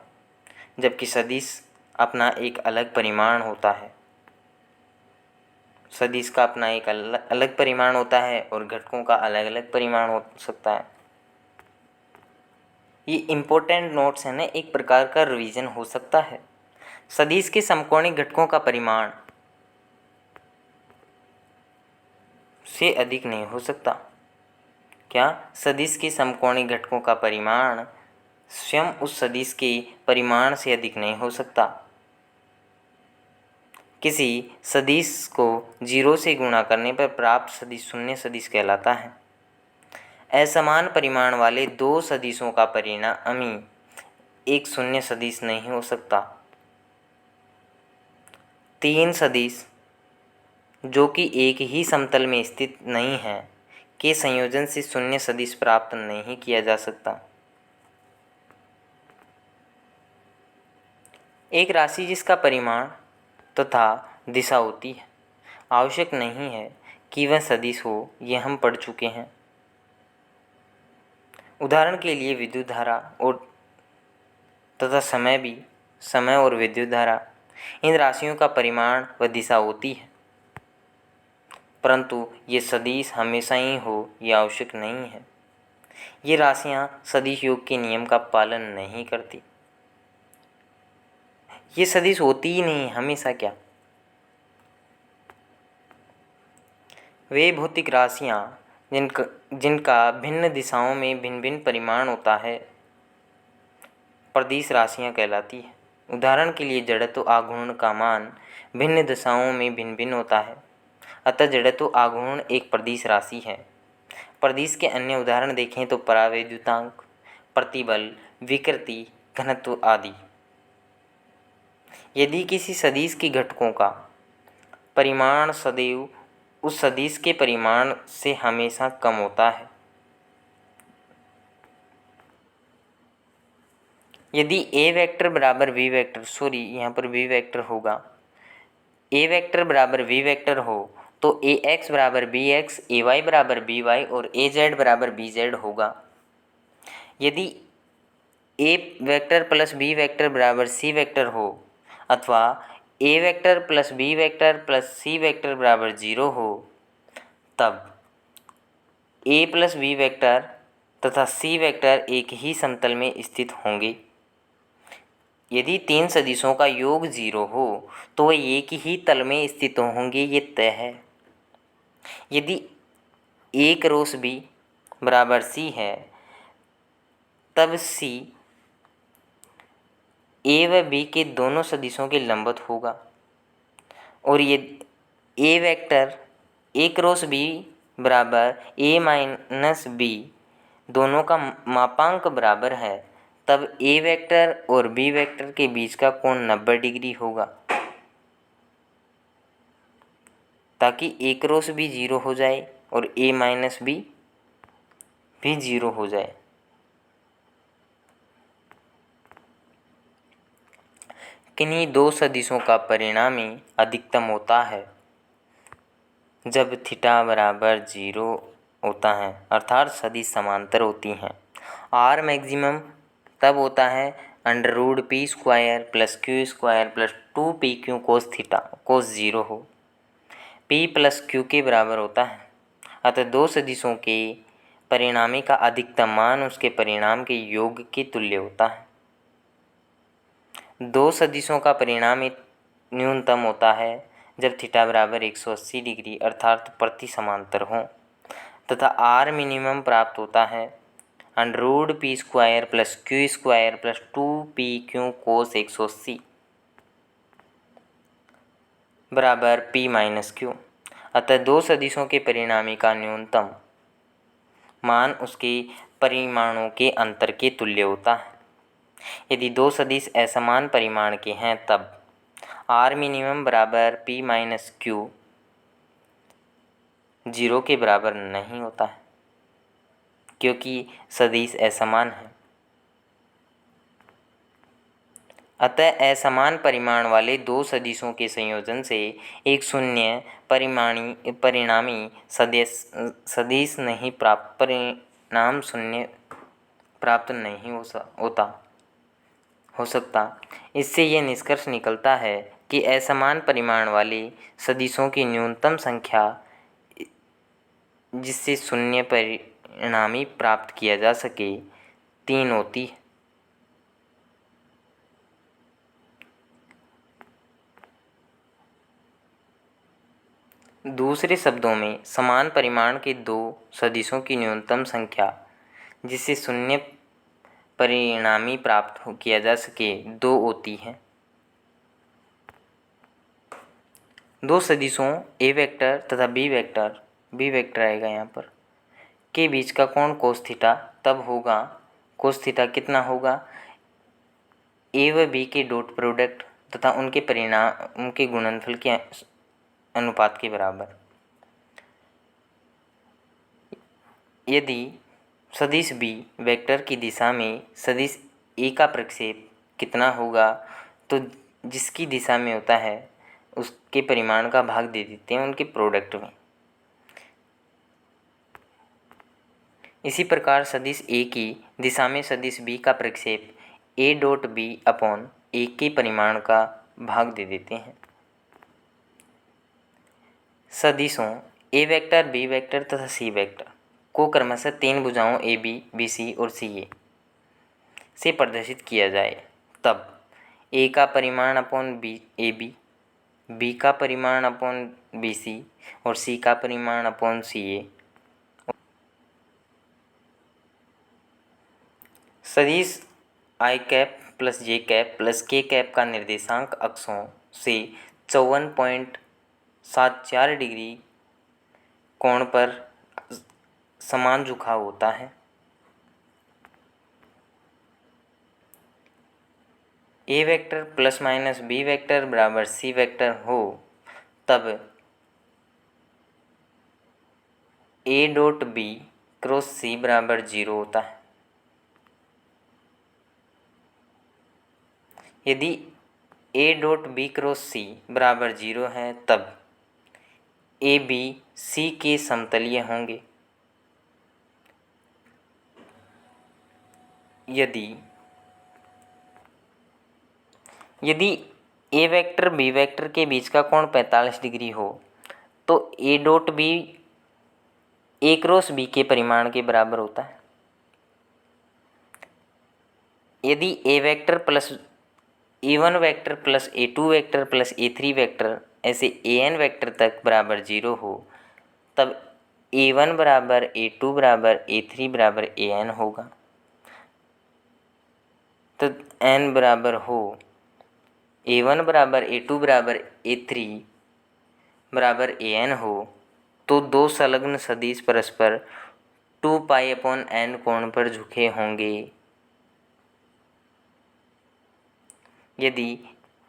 जबकि सदिश अपना एक अलग परिमाण होता है। सदिश का अपना एक अलग परिमाण होता है और घटकों का अलग अलग परिमाण हो सकता है। ये इम्पोर्टेंट नोट्स है ना, एक प्रकार का रिवीजन हो सकता है। सदिश के समकोणिक घटकों का परिमाण से अधिक नहीं हो सकता। क्या? सदिश के समकोणिक घटकों का परिमाण स्वयं उस सदिश के परिमाण से अधिक नहीं हो सकता। किसी सदिश को 0 से गुणा करने पर प्राप्त सदिश शून्य सदिश कहलाता है। असमान परिमाण वाले दो सदिशों का परिणामी एक शून्य सदिश नहीं हो सकता। तीन सदिश जो कि एक ही समतल में स्थित नहीं है के संयोजन से शून्य सदिश प्राप्त नहीं किया जा सकता। एक राशि जिसका परिमाण तथा दिशा होती है, आवश्यक नहीं है कि वह सदिश हो, ये हम पढ़ चुके हैं। उदाहरण के लिए विद्युत धारा और तथा समय और विद्युत धारा, इन राशियों का परिमाण व दिशा होती है, परंतु ये सदिश हमेशा ही हो ये आवश्यक नहीं है। ये राशियाँ सदिश योग के नियम का पालन नहीं करती। ये सदिश होती ही नहीं हमेशा। क्या? वे भौतिक राशियाँ जिनका भिन्न दिशाओं में भिन्न भिन्न परिमाण होता है प्रदिश राशियाँ कहलाती है। उदाहरण के लिए जड़त्व आघूर्ण का मान भिन्न दिशाओं में भिन्न भिन्न होता है, अतः जड़त्व आघूर्ण एक प्रदिश राशि है। प्रदिश के अन्य उदाहरण देखें तो परावैद्युतांक, प्रतिबल, विकृति, घनत्व आदि। यदि किसी सदिश के घटकों का परिमाण सदैव उस सदिश के परिमाण से हमेशा कम होता है, यदि ए वेक्टर बराबर वी वेक्टर, सॉरी यहाँ पर वी वेक्टर होगा, ए वेक्टर बराबर वी वेक्टर हो तो ए एक्स बराबर बी एक्स, ए वाई बराबर बी वाई और ए जेड बराबर बी जेड होगा। यदि A vector plus B vector बराबर सी वेक्टर हो अथवा A vector plus B vector plus C vector बराबर 0 हो, तब ए प्लस बी वेक्टर तथा सी वेक्टर एक ही समतल में स्थित होंगे। यदि तीन सदिशों का योग 0 हो तो वे एक ही तल में स्थित होंगे, ये तय है। यदि ए क्रॉस बी बराबर सी है, तब सी ए व बी के दोनों सदिशों के लंबवत होगा। और ये ए वेक्टर ए क्रॉस बी बराबर ए माइनस बी दोनों का मापांक बराबर है, तब ए वेक्टर और बी वेक्टर के बीच का कोण 90 डिग्री होगा, ताकि ए क्रॉस बी 0 हो जाए और ए माइनस बी भी 0 हो जाए। किन्हीं दो सदिशों का परिणामी अधिकतम होता है जब थीटा बराबर 0 होता है, अर्थात सदिश समांतर होती हैं। आर मैक्सिमम तब होता है √p² + q² + 2pq cos theta cos 0 हो, p + q के बराबर होता है। अतः दो सदिशों के परिणामी का अधिकतम मान उसके परिणाम के योग के तुल्य होता है। दो सदिशों का परिणाम न्यूनतम होता है जब थीटा बराबर 180 डिग्री अर्थात प्रति समांतर हों, तथा आर मिनिमम प्राप्त होता है under P square plus Q square plus 2pq कोस 180 बराबर p माइनस क्यू। अतः दो सदिशों के परिणामी का न्यूनतम मान उसके परिमाणों के अंतर के तुल्य होता है। यदि दो सदिश असमान परिमाण के हैं तब आर मिनिमम बराबर p माइनस क्यू 0 के बराबर नहीं होता है, क्योंकि सदिश असमान है। अतः असमान परिमाण वाले दो सदिशों के संयोजन से एक शून्य परिणामी सदिश नहीं प्राप्त परिणाम शून्य प्राप्त नहीं हो सकता। इससे यह निष्कर्ष निकलता है कि असमान परिमाण वाले सदिशों की न्यूनतम संख्या जिससे शून्य परिणामी प्राप्त किया जा सके 3 होती है। दूसरे शब्दों में समान परिमाण के दो सदिशों की न्यूनतम संख्या जिससे शून्य परिणामी प्राप्त किया जा सके 2 होती है। दो सदिशों ए वेक्टर तथा बी वेक्टर आएगा यहाँ पर के बीच का कोण कोस थीटा तब होगा, कोस थीटा कितना होगा, ए व बी के डॉट प्रोडक्ट तथा उनके गुणनफल के अनुपात के बराबर। यदि सदिश बी वेक्टर की दिशा में सदिश ए का प्रक्षेप कितना होगा, तो जिसकी दिशा में होता है उसके परिमाण का भाग दे देते हैं उनके प्रोडक्ट में। इसी प्रकार सदिश ए की दिशा में सदिश बी का प्रक्षेप ए डॉट बी अपॉन ए के परिमाण का भाग दे देते हैं। सदिशों ए वेक्टर बी वेक्टर तथा सी वेक्टर को क्रमशः 3 भुजाओं ए बी बी सी और सी ए से प्रदर्शित किया जाए तब ए का परिमाण upon B A B, B का परिमाण अपॉन बी सी और सी का परिमाण अपॉन सी ए। सदिश आई cap plus J cap plus K cap का निर्देशांक अक्षों से 54.74 डिग्री कोण पर समान झुकाव होता है। A vector plus minus B vector बराबर सी वेक्टर हो तब A dot B cross C बराबर 0 होता है। यदि A dot B cross C बराबर 0 है तब ए बी सी के समतलीय होंगे। यदि ए वेक्टर बी वेक्टर के बीच का कोण 45 डिग्री हो तो A dot B A cross B के परिमाण के बराबर होता है। यदि A vector plus A one vector plus A two vector plus ए3 वेक्टर ऐसे एन वेक्टर तक बराबर 0 हो तब ए1 बराबर ए2 बराबर ए3 बराबर एन होगा। तो एन बराबर हो ए1 बराबर ए2 बराबर ए3 बराबर एन हो तो दो संलग्न सदिश परस्पर 2 पाई अपॉन एन कोण पर झुके होंगे। यदि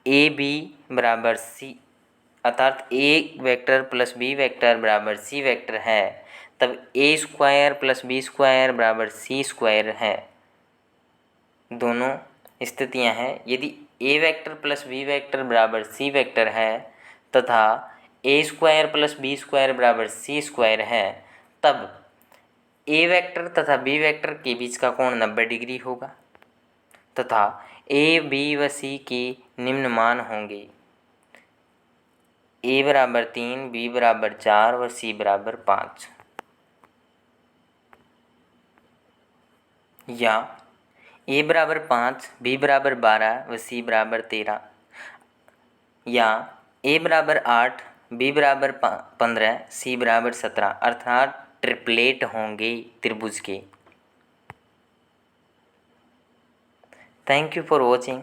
ए बी बराबर सी अर्थात A vector plus B vector बराबर सी वेक्टर है तब ए स्क्वायर प्लस बी स्क्वायर बराबर सी स्क्वायर है। दोनों स्थितियां हैं। यदि A vector plus B vector बराबर सी वेक्टर है तथा ए स्क्वायर प्लस बी स्क्वायर बराबर सी स्क्वायर है तब ए वेक्टर तथा बी वेक्टर के बीच का कोण 90 डिग्री होगा तथा ए बी व सी के निम्न मान होंगे ए बराबर 3, बी बराबर 4 व सी बराबर 5। या ए बराबर 5, बी बराबर 12 व सी बराबर 13, या ए बराबर 8, बी बराबर 15, सी बराबर 17, अर्थात ट्रिपलेट होंगे त्रिभुज के। Thank you for watching.